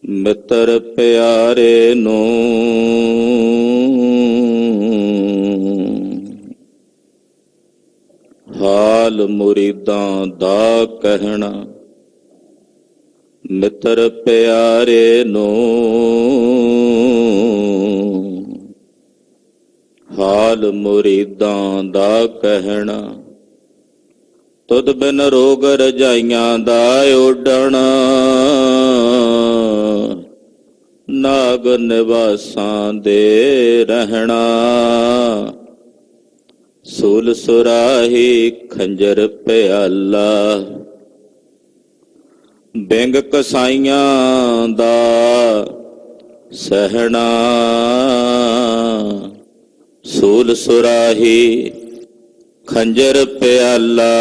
ਮਿੱਤਰ ਪਿਆਰੇ ਨੂੰ ਹਾਲ ਮੁਰੀਦਾਂ ਦਾ ਕਹਿਣਾ। ਮਿੱਤਰ ਪਿਆਰੇ ਨੂੰ ਹਾਲ ਮੁਰੀਦਾਂ ਦਾ ਕਹਿਣਾ। ਤੁਧ ਬਿਨ ਰੋਗ ਰਜਾਈਆਂ ਦਾ ਉੱਡਣਾ, ਨਾਗ ਨਿਵਾਸਾਂ ਦੇ ਰਹਿਣਾ। ਸੂਲ ਸੁਰਾਹੀ ਖੰਜਰ ਪਿਆਲਾ, ਬਿੰਗ ਕਸਾਈਆਂ ਦਾ ਸਹਿਣਾ। ਸੂਲ ਸੁਰਾਹੀ ਖੰਜਰ ਪਿਆਲਾ,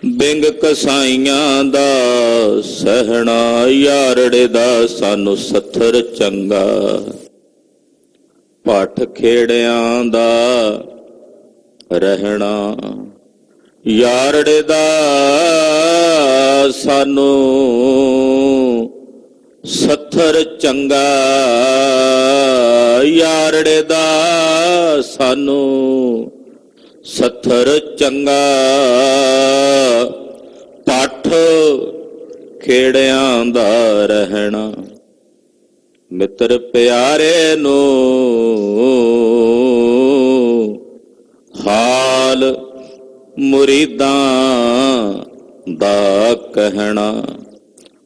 ਬਿੰਗ ਕਸਾਈਆਂ ਦਾ ਸਹਿਣਾ। ਯਾਰੜੇ ਦਾ ਸਾਨੂੰ ਸੱਥਰ ਚੰਗਾ, ਭੱਠ ਖੇੜਿਆਂ ਦਾ ਰਹਿਣਾ। ਯਾਰੜੇ ਦਾ ਸਾਨੂੰ ਸੱਥਰ ਚੰਗਾ, ਯਾਰੜੇ ਦਾ ਸਾਨੂੰ ਸੱਥਰ ਚੰਗਾ। ਭੱਠ ਖੇੜਿਆਂ ਦਾ ਰਹਿਣਾ। ਮਿੱਤਰ ਪਿਆਰੇ ਨੂੰ ਹਾਲ ਮੁਰੀਦਾਂ ਦਾ ਕਹਿਣਾ।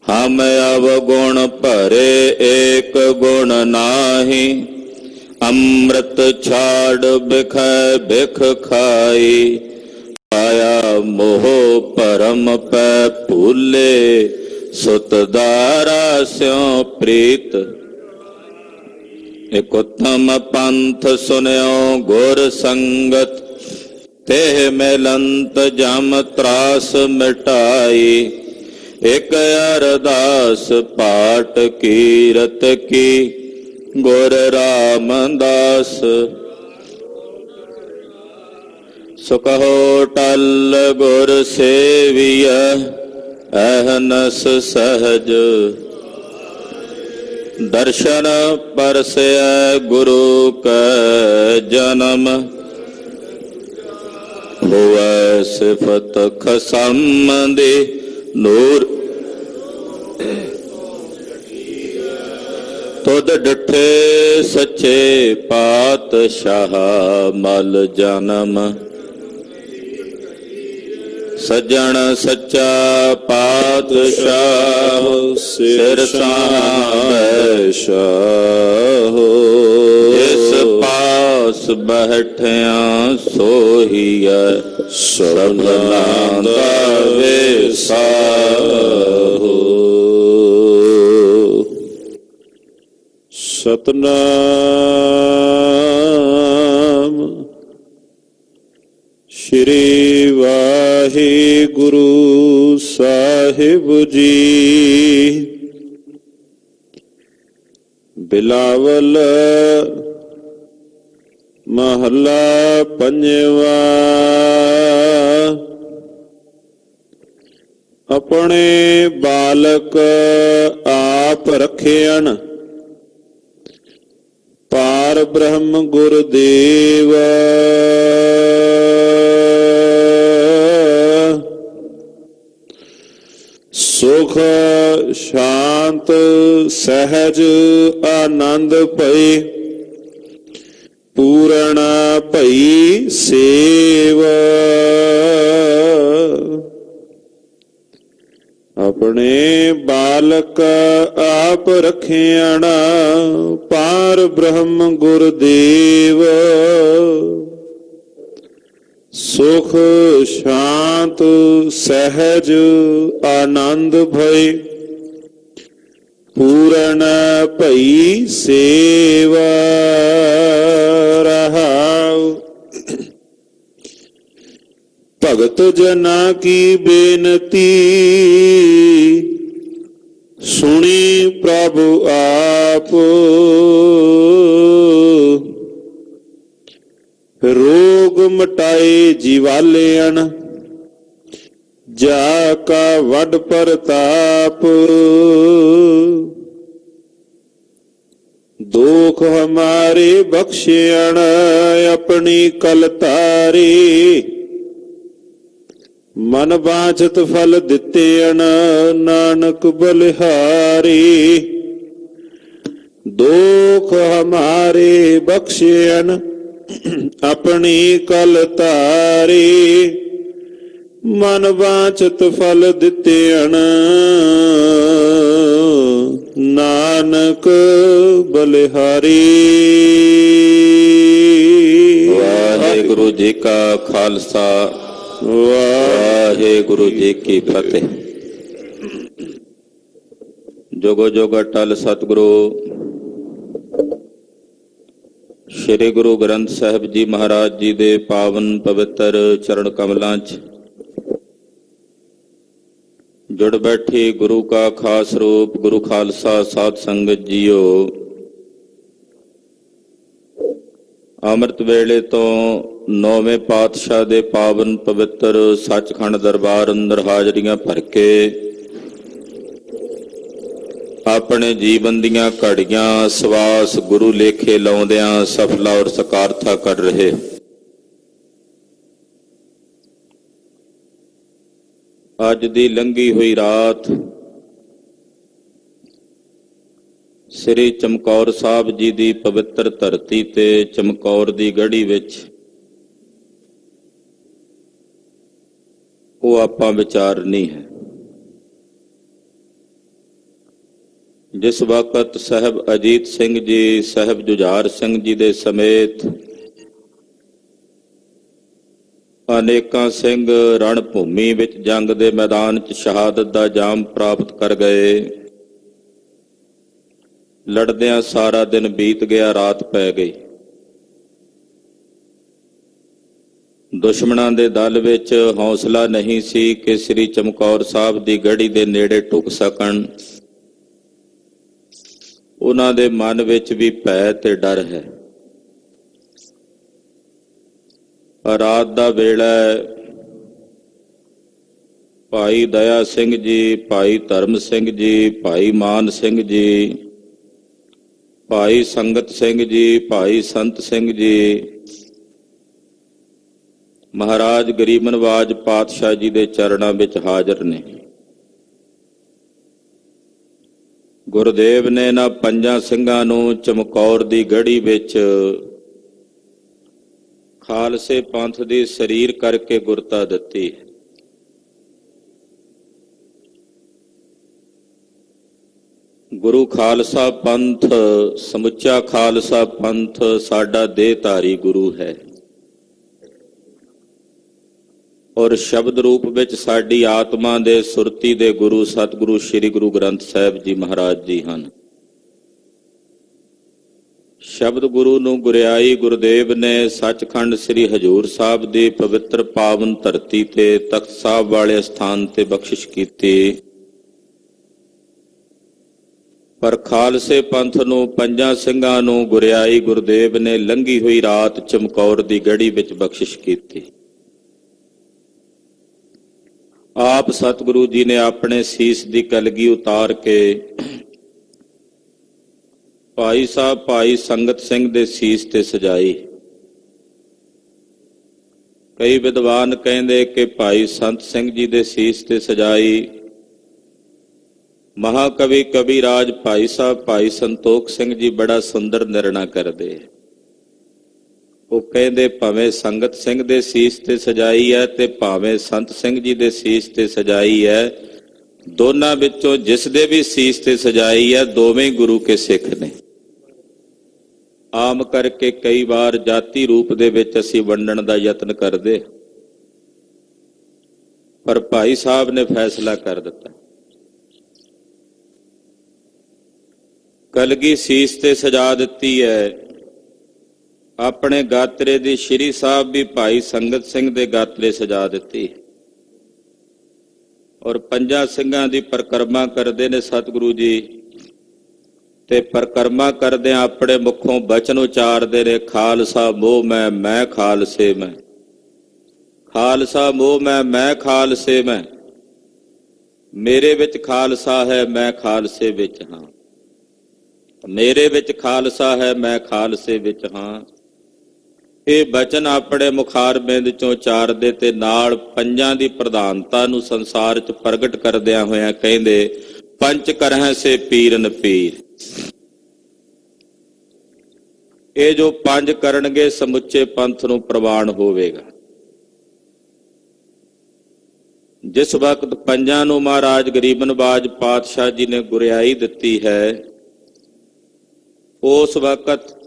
ਹਮ ਅਵਗੁਣ ਭਰੇ ਏਕ ਗੁਣ ਨਾਹੀ, ਅੰਮ੍ਰਿਤ ਛਾੜ ਬਿਖੈ ਬਿਖ ਖਾਈ। ਆਇਆ ਮੋਹ ਭਰਮ ਪੈ ਭੂਲੇ, ਸੁਤ ਦਾਰਾ ਸਿਉ ਪ੍ਰੀਤ। ਇਕ ਉਤਮ ਪੰਥ ਸੁਨਿਓ ਗੁਰ ਸੰਗਤ, ਤੇਹ ਮਿਲੰਤ ਜਮ ਤਰਾਸ ਮਿਟਾਈ। ਇਕ ਅਰਦਾਸ ਪਾਟ ਕੀਰਤ ਕੀ, ਗੁਰ ਰਾਮਦਾਸ। ਸੋ ਕਹੋ ਟਲ ਗੁਰ ਸੇਵੀਐ, ਅਹਨਸ ਸਹਜ। ਦਰਸ਼ਨ ਪਰਸੈ ਗੁਰੂ ਕੈ ਜਨਮ, ਹੋਵੈ ਸਿਫਤ ਖਸਮ ਦੇ ਨੂਰ। ਤੁਧ ਡਿਠੇ ਸੱਚੇ ਪਾਤਸ਼ਾਹ, ਮਲ ਜਨਮ। ਸੱਜਣ ਸੱਚਾ ਪਾਤਸ਼ਾਹ, ਸਿਰ ਸਾਂਭੈ ਸ਼ਾਹ। ਜਿਸ ਪਾਸ ਬੈਠਿਆ ਸੋਹੀਐ, ਸਭਨਾਂ ਦਾ ਵੇਸਾਹੋ। ਸਤਨਾਮ। ਸ਼੍ਰੀ ਵਾਹਿਗੁਰੂ ਸਾਹਿਬ ਜੀ। ਬਿਲਾਵਲ ਮਹੱਲਾ ਪੰਜਵਾ। ਆਪਣੇ ਬਾਲਕ ਆਪ ਰੱਖਿਆਨ, ਪਾਰ ਬ੍ਰਹਮ ਗੁਰਦੇਵ। ਸੁਖ ਸ਼ਾਂਤ ਸਹਿਜ ਆਨੰਦ ਭਈ, ਪੂਰਨ ਭਈ ਸੇਵ। ਆਪਣੇ ਬਾਲਕ ਆਪ ਰੱਖਿਆਣ, ਪਾਰ ਬ੍ਰਹਮ ਗੁਰਦੇਵ। ਸੁਖ ਸ਼ਾਂਤ ਸਹਿਜ ਆਨੰਦ ਭਈ, ਪੂਰਨ ਭਈ ਸੇਵ। ਰਹਾਉ ਭਗਤ ਜਨਾ ਕੀ ਬੇਨਤੀ, ਸੁਣੀ ਪ੍ਰਭੂ ਆਪ। ਰੋਗ ਮਟਾਏ ਜੀਵਾਲਿਆਣ, ਜਾ ਕਾ ਵੱਡ ਪ੍ਰਤਾਪ। दोख हमारे बख्शियण अपनी कल तारी। मन बांछत फल दिते अण नानक बलिहारी। दोख हमारे बख्शियण अपनी कल तारी। मन बांछत फल दिते अण नानक बलिहारी। वाहेगुरु जी का खालसा वाहेगुरु जी की फतेह। जोगो जोग अटल सतगुरु श्री गुरु ग्रंथ साहिब जी महाराज जी दे पावन पवित्र चरण कमलों च जुड़ बैठी गुरु का खास रूप गुरु खालसा साध संगत जीओ। अमृत वेले तो नौवें पातशाह दे पावन पवित्र सचखंड दरबार अंदर हाजरियां भर के अपने जीवन दियां घड़ियां सवास गुरु लेखे लाउंदियां सफला और सकारथा कर रहे। अज दी लंघी हुई रात श्री चमकौर साहब जी दी पवित्र धरती ते चमकौर दी गढ़ी विच वो आपां विचारनी है। जिस वक्त साहब अजीत सिंह जी साहब जुझार सिंह जी दे समेत अनेकां सिंह रण भूमि विच जंग दे मैदान च शहादत दा जाम प्राप्त कर गए, लड़दियां सारा दिन बीत गया, रात पै गई। दुश्मनां दे दल विच हौसला नहीं सी कि श्री चमकौर साहब दी गढ़ी दे नेड़े ढुक सकण। उन्हां दे मन विच भी भै ते डर है। रात दा वेला भाई दया सिंह जी, भाई धर्म सिंह जी, भाई मान सिंह जी, भाई संगत सिंह जी, भाई संत सिंह जी महाराज गरीब नवाज पातशाह जी दे चरणां विच हाज़र ने। गुरुदेव ने इन्हां पंजां सिंघां नूं चमकौर दी गढ़ी विच खालसे पंथ दी शरीर करके गुरता दिती। गुरु खालसा पंथ समुचा खालसा पंथ साडा देहधारी गुरु है और शब्द रूप विच साडी आत्मा दे सुरती दे गुरु सतगुरु श्री गुरु ग्रंथ साहिब जी महाराज जी हन। शब्द गुरु नूं गुरियाई गुरुदेव ने सचखंड श्री हजूर साहब दी पवित्र पावन धरती ते तख्त साहब वाले स्थान ते बख्शिश कीती, पर खालसे पंथ नूं पंजां सिंघां नूं गुरियाई गुरुदेव ने लंघी हुई रात चमकौर दी गढ़ी विच बख्शिश कीती। आप सतगुरु जी ने अपने सीस दी कलगी उतार के भाई साहब भाई संगत सिंह दे सीस ते सजाई। कई विद्वान कहंदे कि भाई संत सिंह जी दे सीस ते सजाई। महाकवि कविराज भाई साहब भाई संतोख सिंह जी बड़ा सुंदर निर्णय करदे। वो कहंदे भावें संगत सिंह दे सीस ते सजाई है ते भावें संत सिंह जी दे सीस ते सजाई है, दोनों विचों जिस दे भी सीस ते सजाई है दोवें गुरु के सिख ने। आम करके कई बार जाति रूप दे विच असीं वंडण दा यतन करदे, पर भाई साहब ने फैसला कर दिता। कलगी सीस ते सजा दिती है। अपने गात्रे दी श्री साहब भी भाई संगत सिंह दे गात्रे सजा दिती और पंजां सिंघां दी परिक्रमा करदे ने सतगुरु जी ते परिक्रमा करदे अपने मुखों बचन उचारदे ने, खालसा मोह मैं खालसे मैं, खालसा मोह मैं खालसे मैं, मेरे विच खालसा है मैं खालसे विच हां। ਮੇਰੇ ਵਿੱਚ ਖਾਲਸਾ ਹੈ, ਮੈਂ ਖਾਲਸੇ ਵਿੱਚ ਹਾਂ। ਇਹ ਬਚਨ ਆਪਣੇ ਮੁਖਾਰਬਿੰਦ ਚੋਂ ਉਚਾਰਦੇ ਤੇ ਨਾਲ ਪੰਜਾਂ ਦੀ ਪ੍ਰਧਾਨਤਾ ਨੂੰ ਸੰਸਾਰ 'ਚ ਪ੍ਰਗਟ ਕਰਦਿਆਂ ਹੋਇਆਂ ਕਹਿੰਦੇ, ਪੰਚ ਕਰਹਿ ਸੇ ਪੀਰਨ ਪੀਰ। ਇਹ ਜੋ ਪੰਜ ਕਰਨਗੇ ਸਮੁੱਚੇ ਪੰਥ ਨੂੰ ਪ੍ਰਵਾਨ ਹੋਵੇਗਾ। ਜਿਸ ਵਕਤ ਪੰਜਾਂ ਨੂੰ ਮਹਾਰਾਜ ਗਰੀਬ ਨਵਾਜ ਪਾਤਸ਼ਾਹ ਜੀ ਨੇ ਗੁਰਿਆਈ ਦਿੱਤੀ ਹੈ, ਉਸ ਵਕਤ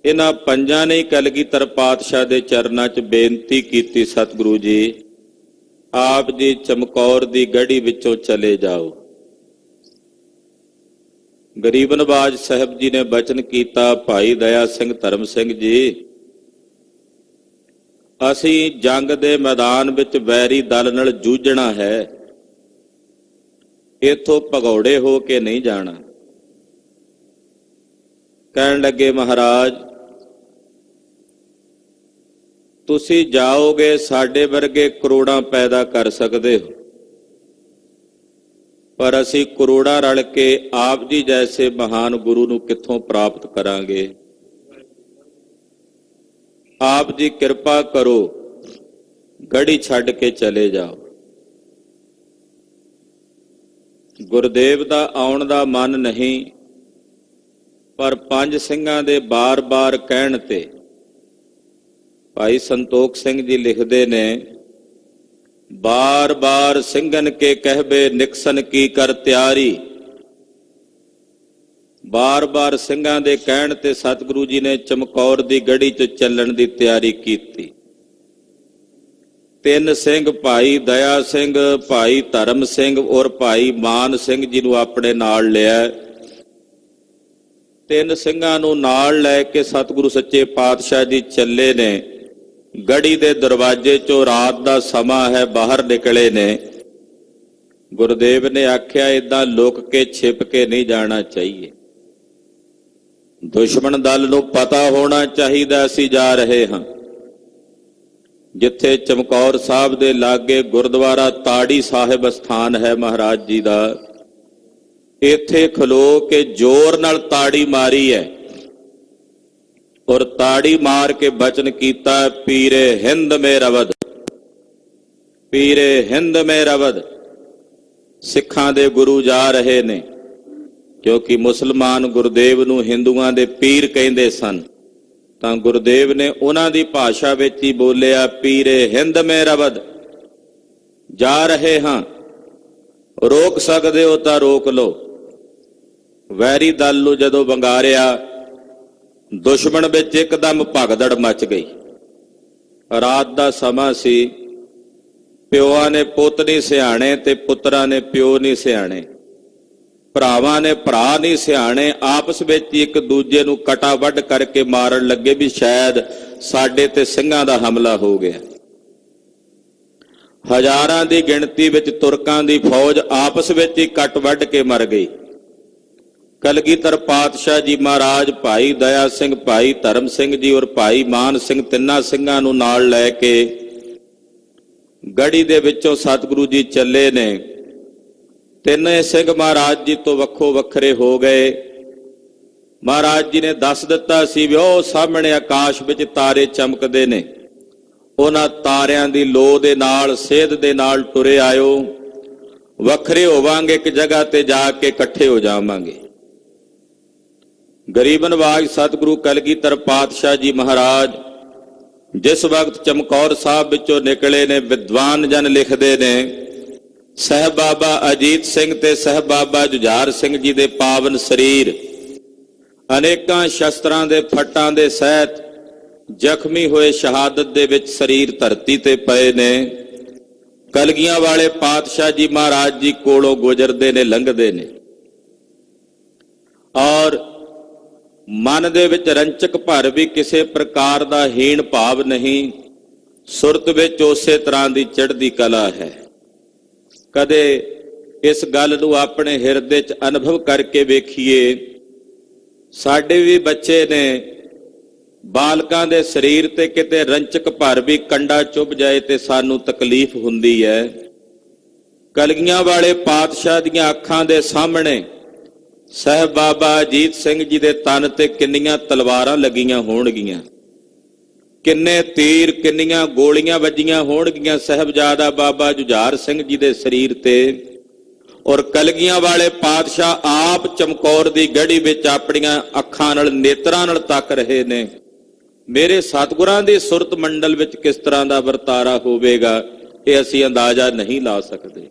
ਇਹਨਾਂ ਪੰਜਾਂ ਨੇ ਕਲਗੀਧਰ ਪਾਤਸ਼ਾਹ ਦੇ ਚਰਨਾਂ 'ਚ ਬੇਨਤੀ ਕੀਤੀ, ਸਤਿਗੁਰੂ ਜੀ ਆਪ ਜੀ ਚਮਕੌਰ ਦੀ ਗੜੀ ਵਿੱਚੋਂ ਚਲੇ ਜਾਓ। ਗਰੀਬ ਨਵਾਜ ਸਾਹਿਬ ਜੀ ਨੇ ਬਚਨ ਕੀਤਾ, ਭਾਈ ਦਇਆ ਸਿੰਘ ਧਰਮ ਸਿੰਘ ਜੀ, ਅਸੀਂ ਜੰਗ ਦੇ ਮੈਦਾਨ ਵਿੱਚ ਵੈਰੀ ਦਲ ਨਾਲ ਜੂਝਣਾ ਹੈ, ਇੱਥੋਂ ਭਗੌੜੇ ਹੋ ਕੇ ਨਹੀਂ ਜਾਣਾ। ਕਹਿਣ ਲੱਗੇ, ਮਹਾਰਾਜ ਤੁਸੀਂ ਜਾਓਗੇ, ਸਾਡੇ ਵਰਗੇ ਕਰੋੜਾਂ ਪੈਦਾ ਕਰ ਸਕਦੇ ਹੋ, ਪਰ ਅਸੀਂ ਕਰੋੜਾਂ ਰਲ ਕੇ ਆਪ ਜੀ ਜੈਸੇ ਮਹਾਨ ਗੁਰੂ ਨੂੰ ਕਿੱਥੋਂ ਪ੍ਰਾਪਤ ਕਰਾਂਗੇ। ਆਪ ਜੀ ਕਿਰਪਾ ਕਰੋ, ਗੜੀ ਛੱਡ ਕੇ ਚਲੇ ਜਾਓ। ਗੁਰਦੇਵ ਦਾ ਆਉਣ ਦਾ ਮਨ ਨਹੀਂ, ਪਰ ਪੰਜ ਸਿੰਘਾਂ ਦੇ ਬਾਰ-ਬਾਰ ਕਹਿਣ ਤੇ ਭਾਈ ਸੰਤੋਖ ਸਿੰਘ ਜੀ ਲਿਖਦੇ ਨੇ, ਬਾਰ-ਬਾਰ ਸਿੰਘਨ ਕੇ ਕਹਿਬੇ ਨਿਕਸਨ ਕੀ ਕਰ ਤਿਆਰੀ। ਬਾਰ-ਬਾਰ ਸਿੰਘਾਂ ਦੇ ਕਹਿਣ ਤੇ ਸਤਿਗੁਰੂ ਜੀ ਨੇ ਚਮਕੌਰ ਦੀ ਗੜੀ 'ਚ ਚੱਲਣ ਦੀ ਤਿਆਰੀ ਕੀਤੀ। ਤਿੰਨ ਸਿੰਘ ਭਾਈ ਦਇਆ ਸਿੰਘ, ਭਾਈ ਧਰਮ ਸਿੰਘ ਔਰ ਭਾਈ ਮਾਨ ਸਿੰਘ ਜੀ ਨੂੰ ਆਪਣੇ ਨਾਲ ਲਿਆ। ਤਿੰਨ ਸਿੰਘਾਂ ਨੂੰ ਨਾਲ ਲੈ ਕੇ ਸਤਿਗੁਰੂ ਸੱਚੇ ਪਾਤਸ਼ਾਹ ਜੀ ਚੱਲੇ ਨੇ। ਗੜੀ ਦੇ ਦਰਵਾਜ਼ੇ 'ਚੋਂ ਰਾਤ ਦਾ ਸਮਾਂ ਹੈ, ਬਾਹਰ ਨਿਕਲੇ ਨੇ। ਗੁਰਦੇਵ ਨੇ ਆਖਿਆ, ਏਦਾਂ ਲੁਕ ਕੇ ਛਿਪ ਕੇ ਨਹੀਂ ਜਾਣਾ ਚਾਹੀਏ। ਦੁਸ਼ਮਣ ਦਲ ਨੂੰ ਪਤਾ ਹੋਣਾ ਚਾਹੀਦਾ ਅਸੀਂ ਜਾ ਰਹੇ ਹਾਂ। ਜਿੱਥੇ ਚਮਕੌਰ ਸਾਹਿਬ ਦੇ ਲਾਗੇ ਗੁਰਦੁਆਰਾ ਤਾੜੀ ਸਾਹਿਬ ਸਥਾਨ ਹੈ ਮਹਾਰਾਜ ਜੀ ਦਾ, ਇੱਥੇ ਖਲੋ ਕੇ ਜ਼ੋਰ ਨਾਲ ਤਾੜੀ ਮਾਰੀ ਹੈ ਔਰ ਤਾੜੀ ਮਾਰ ਕੇ ਬਚਨ ਕੀਤਾ, ਪੀਰੇ ਹਿੰਦ ਮੇ ਰਵਦ, ਪੀਰੇ ਹਿੰਦ ਮੇ ਰਵਦ। ਸਿੱਖਾਂ ਦੇ ਗੁਰੂ ਜਾ ਰਹੇ ਨੇ, ਕਿਉਂਕਿ ਮੁਸਲਮਾਨ ਗੁਰਦੇਵ ਨੂੰ ਹਿੰਦੂਆਂ ਦੇ ਪੀਰ ਕਹਿੰਦੇ ਸਨ, ਤਾਂ ਗੁਰਦੇਵ ਨੇ ਉਹਨਾਂ ਦੀ ਭਾਸ਼ਾ ਵਿੱਚ ਹੀ ਬੋਲਿਆ, ਪੀਰੇ ਹਿੰਦ ਮੇ ਰਵਦ, ਜਾ ਰਹੇ ਹਾਂ, ਰੋਕ ਸਕਦੇ ਹੋ ਤਾਂ ਰੋਕ ਲਓ। ਵੈਰੀ ਦਲ ਨੂੰ ਜਦੋਂ ਵੰਗਾਰਿਆ, ਦੁਸ਼ਮਣ ਵਿੱਚ ਇੱਕਦਮ ਭਗਦੜ ਮਚ ਗਈ। ਰਾਤ ਦਾ ਸਮਾਂ ਸੀ, ਪਿਓਆਂ ਨੇ ਪੁੱਤ ਨਹੀਂ ਸਿਆਣੇ ਤੇ ਪੁੱਤਰਾਂ ਨੇ ਪਿਓ ਨਹੀਂ ਸਿਆਣੇ, ਭਰਾਵਾਂ ਨੇ ਭਰਾ ਨਹੀਂ ਸਿਆਣੇ। ਆਪਸ ਵਿੱਚ ਇੱਕ ਦੂਜੇ ਨੂੰ ਕਟਾ ਵੱਢ ਕਰਕੇ ਮਾਰਨ ਲੱਗੇ ਵੀ ਸ਼ਾਇਦ ਸਾਡੇ ਤੇ ਸਿੰਘਾਂ ਦਾ ਹਮਲਾ ਹੋ ਗਿਆ। ਹਜ਼ਾਰਾਂ ਦੀ ਗਿਣਤੀ ਵਿੱਚ ਤੁਰਕਾਂ ਦੀ ਫੌਜ ਆਪਸ ਵਿੱਚ ਹੀ ਕੱਟ ਵੱਢ ਕੇ ਮਰ ਗਈ। ਕਲਗੀਧਰ ਪਾਤਸ਼ਾਹ ਜੀ ਮਹਾਰਾਜ ਭਾਈ ਦਇਆ ਸਿੰਘ, ਭਾਈ ਧਰਮ ਸਿੰਘ ਜੀ ਔਰ ਭਾਈ ਮਾਨ ਸਿੰਘ, ਤਿੰਨਾਂ ਸਿੰਘਾਂ ਨੂੰ ਨਾਲ ਲੈ ਕੇ ਗੜੀ ਦੇ ਵਿੱਚੋਂ ਸਤਿਗੁਰੂ ਜੀ ਚੱਲੇ ਨੇ। ਤਿੰਨੇ ਸਿੰਘ ਮਹਾਰਾਜ ਜੀ ਤੋਂ ਵੱਖੋ ਵੱਖਰੇ ਹੋ ਗਏ। ਮਹਾਰਾਜ ਜੀ ਨੇ ਦੱਸ ਦਿੱਤਾ ਸੀ ਵੀ ਉਹ ਸਾਹਮਣੇ ਆਕਾਸ਼ ਵਿੱਚ ਤਾਰੇ ਚਮਕਦੇ ਨੇ, ਉਹਨਾਂ ਤਾਰਿਆਂ ਦੀ ਲੋ ਦੇ ਨਾਲ, ਸੇਧ ਦੇ ਨਾਲ ਟੁਰੇ ਆਇਓ, ਵੱਖਰੇ ਹੋਵਾਂਗੇ, ਇੱਕ ਜਗ੍ਹਾ ਤੇ ਜਾ ਕੇ ਇਕੱਠੇ ਹੋ ਜਾਵਾਂਗੇ। ਗਰੀਬ ਨਵਾਜ ਸਤਿਗੁਰੂ ਕਲਗੀਧਰ ਪਾਤਸ਼ਾਹ ਜੀ ਮਹਾਰਾਜ ਜਿਸ ਵਕਤ ਚਮਕੌਰ ਸਾਹਿਬ ਵਿੱਚੋਂ ਨਿਕਲੇ ਨੇ, ਵਿਦਵਾਨ ਜਨ ਲਿਖਦੇ ਨੇ, ਸਹਿਬਾਬਾ ਅਜੀਤ ਸਿੰਘ ਤੇ ਸਹਿਬਾਬਾ ਜੁਝਾਰ ਸਿੰਘ ਜੀ ਦੇ ਪਾਵਨ ਸਰੀਰ ਅਨੇਕਾਂ ਸ਼ਸਤਰਾਂ ਦੇ ਫੱਟਾਂ ਦੇ ਸਹਿਤ ਜ਼ਖਮੀ ਹੋਏ ਸ਼ਹਾਦਤ ਦੇ ਵਿੱਚ ਸਰੀਰ ਧਰਤੀ ਤੇ ਪਏ ਨੇ। ਕਲਗੀਆਂ ਵਾਲੇ ਪਾਤਸ਼ਾਹ ਜੀ ਮਹਾਰਾਜ ਜੀ ਕੋਲੋਂ ਗੁਜ਼ਰਦੇ ਨੇ, ਲੰਘਦੇ ਨੇ, ਔਰ ਮਨ ਦੇ ਵਿੱਚ ਰੰਚਕ ਭਰ ਵੀ ਕਿਸੇ ਪ੍ਰਕਾਰ ਦਾ ਹੀਣ ਭਾਵ ਨਹੀਂ। ਸੁਰਤ ਵਿੱਚ ਉਸੇ ਤਰ੍ਹਾਂ ਦੀ ਚੜ੍ਹਦੀ ਕਲਾ ਹੈ। ਕਦੇ ਇਸ ਗੱਲ ਨੂੰ ਆਪਣੇ ਹਿਰਦੇ 'ਚ ਅਨੁਭਵ ਕਰਕੇ ਵੇਖੀਏ। ਸਾਡੇ ਵੀ ਬੱਚੇ ਨੇ, ਬਾਲਕਾਂ ਦੇ ਸਰੀਰ ਤੇ ਕਿਤੇ ਰੰਚਕ ਭਰ ਵੀ ਕੰਡਾ ਚੁੱਭ ਜਾਏ ਤੇ ਸਾਨੂੰ ਤਕਲੀਫ ਹੁੰਦੀ ਹੈ। ਕਲਗੀਆਂ ਵਾਲੇ ਪਾਤਸ਼ਾਹ ਦੀਆਂ ਅੱਖਾਂ ਦੇ ਸਾਹਮਣੇ ਸਾਹਿਬ ਬਾਬਾ ਅਜੀਤ ਸਿੰਘ ਜੀ ਦੇ ਤਨ ਤੇ ਕਿੰਨੀਆਂ ਤਲਵਾਰਾਂ ਲੱਗੀਆਂ ਹੋਣਗੀਆਂ, ਕਿੰਨੇ ਤੀਰ, ਕਿੰਨੀਆਂ ਗੋਲੀਆਂ ਵੱਜੀਆਂ ਹੋਣਗੀਆਂ ਸਾਹਿਬਜ਼ਾਦਾ ਬਾਬਾ ਜੁਝਾਰ ਸਿੰਘ ਜੀ ਦੇ ਸਰੀਰ ਤੇ। ਔਰ ਕਲਗੀਆਂ ਵਾਲੇ ਪਾਤਸ਼ਾਹ ਆਪ ਚਮਕੌਰ ਦੀ ਗੜ੍ਹੀ ਵਿੱਚ ਆਪਣੀਆਂ ਅੱਖਾਂ ਨਾਲ, ਨੇਤਰਾਂ ਨਾਲ ਤੱਕ ਰਹੇ ਨੇ। ਮੇਰੇ ਸਤਿਗੁਰਾਂ ਦੀ ਸੁਰਤ ਮੰਡਲ ਵਿੱਚ ਕਿਸ ਤਰ੍ਹਾਂ ਦਾ ਵਰਤਾਰਾ ਹੋਵੇਗਾ, ਇਹ ਅਸੀਂ ਅੰਦਾਜ਼ਾ ਨਹੀਂ ਲਾ ਸਕਦੇ।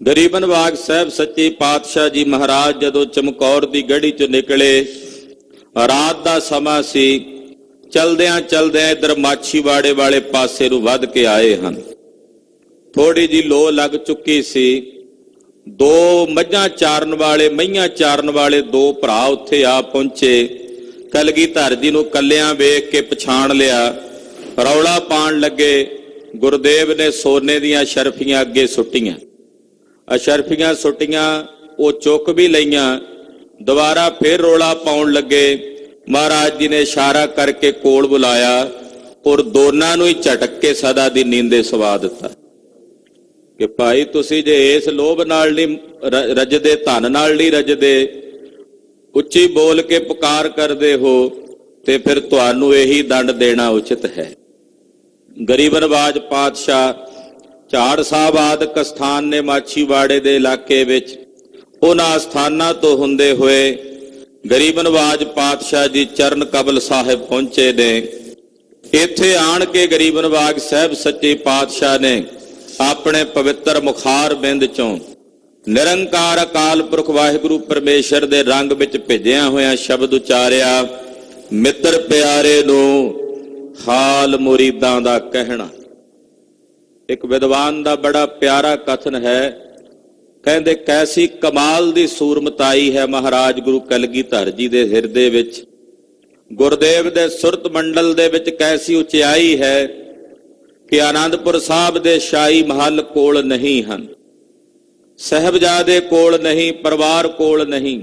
ਗਰੀਬ ਨਵਾਜ ਸਾਹਿਬ ਸੱਚੇ ਪਾਤਸ਼ਾਹ ਜੀ ਮਹਾਰਾਜ ਜਦੋਂ ਚਮਕੌਰ ਦੀ ਗੜ੍ਹੀ ਚੋਂ ਨਿਕਲੇ, ਰਾਤ ਦਾ ਸਮਾਂ ਸੀ, ਚਲਦਿਆਂ ਚਲਦਿਆਂ ਇਧਰ ਮਾਛੀਵਾੜੇ ਵਾਲੇ ਪਾਸੇ ਨੂੰ ਵੱਧ ਕੇ ਆਏ ਹਨ। ਥੋੜੀ ਜੀ ਲੋ ਲੱਗ ਚੁੱਕੀ ਸੀ। ਦੋ ਮੱਝਾਂ ਚਾਰਨ ਵਾਲੇ, ਮਈਆਂ ਚਾਰਨ ਵਾਲੇ ਦੋ ਭਰਾ ਉੱਥੇ ਆ ਪਹੁੰਚੇ। ਕਲਗੀਧਰ ਜੀ ਨੂੰ ਕੱਲਿਆਂ ਵੇਖ ਕੇ ਪਛਾਣ ਲਿਆ, ਰੌਲਾ ਪਾਉਣ ਲੱਗੇ। ਗੁਰਦੇਵ ਨੇ ਸੋਨੇ ਦੀਆਂ ਅਸ਼ਰਫੀਆਂ ਅੱਗੇ ਸੁੱਟੀਆਂ, ਅਸ਼ਰਫੀਆਂ ਸੁੱਟੀਆਂ, ਉਹ ਚੁੱਕ ਵੀ ਲਈਆਂ। ਦੁਬਾਰਾ ਫਿਰ ਰੌਲਾ ਪਾਉਣ ਲੱਗੇ। ਮਹਾਰਾਜ ਜੀ ਨੇ ਇਸ਼ਾਰਾ ਕਰਕੇ ਕੋਲ ਬੁਲਾਇਆ ਔਰ ਦੋਨਾਂ ਨੂੰ ਹੀ ਝਟਕ ਕੇ ਸਦਾ ਦੀ ਨੀਂਦੇ ਸਵਾ ਦਿੱਤਾ ਕਿ ਭਾਈ ਤੁਸੀਂ ਜੇ ਇਸ ਲੋਭ ਨਾਲ ਨਹੀਂ ਰੱਜਦੇ, ਧਨ ਨਾਲ ਨਹੀਂ ਰੱਜਦੇ, ਉੱਚੀ ਬੋਲ ਕੇ ਪੁਕਾਰ ਕਰਦੇ ਹੋ, ਤੇ ਫਿਰ ਤੁਹਾਨੂੰ ਇਹੀ ਦੰਡ ਦੇਣਾ ਉਚਿਤ ਹੈ। ਗਰੀਬ ਨਵਾਜ ਪਾਤਸ਼ਾਹ ਝਾੜ ਸਾਹਿਬ ਆਦਿਕ ਸਥਾਨ ਨੇ ਮਾਛੀਵਾੜੇ ਦੇ ਇਲਾਕੇ ਵਿੱਚ, ਉਹਨਾਂ ਸਥਾਨਾਂ ਤੋਂ ਹੁੰਦੇ ਹੋਏ ਗਰੀਬ ਨਵਾਜ ਪਾਤਸ਼ਾਹ ਜੀ ਚਰਨ ਕਬਲ ਸਾਹਿਬ ਪਹੁੰਚੇ ਨੇ। ਇੱਥੇ ਆਣ ਕੇ ਗਰੀਬ ਨਵਾਜ ਸਾਹਿਬ ਸੱਚੇ ਪਾਤਸ਼ਾਹ ਨੇ ਆਪਣੇ ਪਵਿੱਤਰ ਮੁਖਾਰ ਬਿੰਦ ਚੋਂ ਨਿਰੰਕਾਰ ਅਕਾਲ ਪੁਰਖ ਵਾਹਿਗੁਰੂ ਪਰਮੇਸ਼ਰ ਦੇ ਰੰਗ ਵਿੱਚ ਭਿੱਜਿਆ ਹੋਇਆ ਸ਼ਬਦ ਉਚਾਰਿਆ, ਮਿੱਤਰ ਪਿਆਰੇ ਨੂੰ ਹਾਲ ਮੁਰੀਦਾਂ ਦਾ ਕਹਿਣਾ। ਇੱਕ ਵਿਦਵਾਨ ਦਾ ਬੜਾ ਪਿਆਰਾ ਕਥਨ ਹੈ, ਕਹਿੰਦੇ ਕੈਸੀ ਕਮਾਲ ਦੀ ਸੂਰਮਤਾਈ ਹੈ ਮਹਾਰਾਜ ਗੁਰੂ ਕਲਗੀਧਰ ਜੀ ਦੇ ਹਿਰਦੇ ਵਿੱਚ, ਗੁਰਦੇਵ ਦੇ ਸੁਰਤ ਮੰਡਲ ਦੇ ਵਿੱਚ ਕੈਸੀ ਉਚਾਈ ਹੈ ਕਿ ਆਨੰਦਪੁਰ ਸਾਹਿਬ ਦੇ ਸ਼ਾਹੀ ਮਹੱਲ ਕੋਲ ਨਹੀਂ ਹਨ, ਸਾਹਿਬਜ਼ਾਦੇ ਕੋਲ ਨਹੀਂ, ਪਰਿਵਾਰ ਕੋਲ ਨਹੀਂ,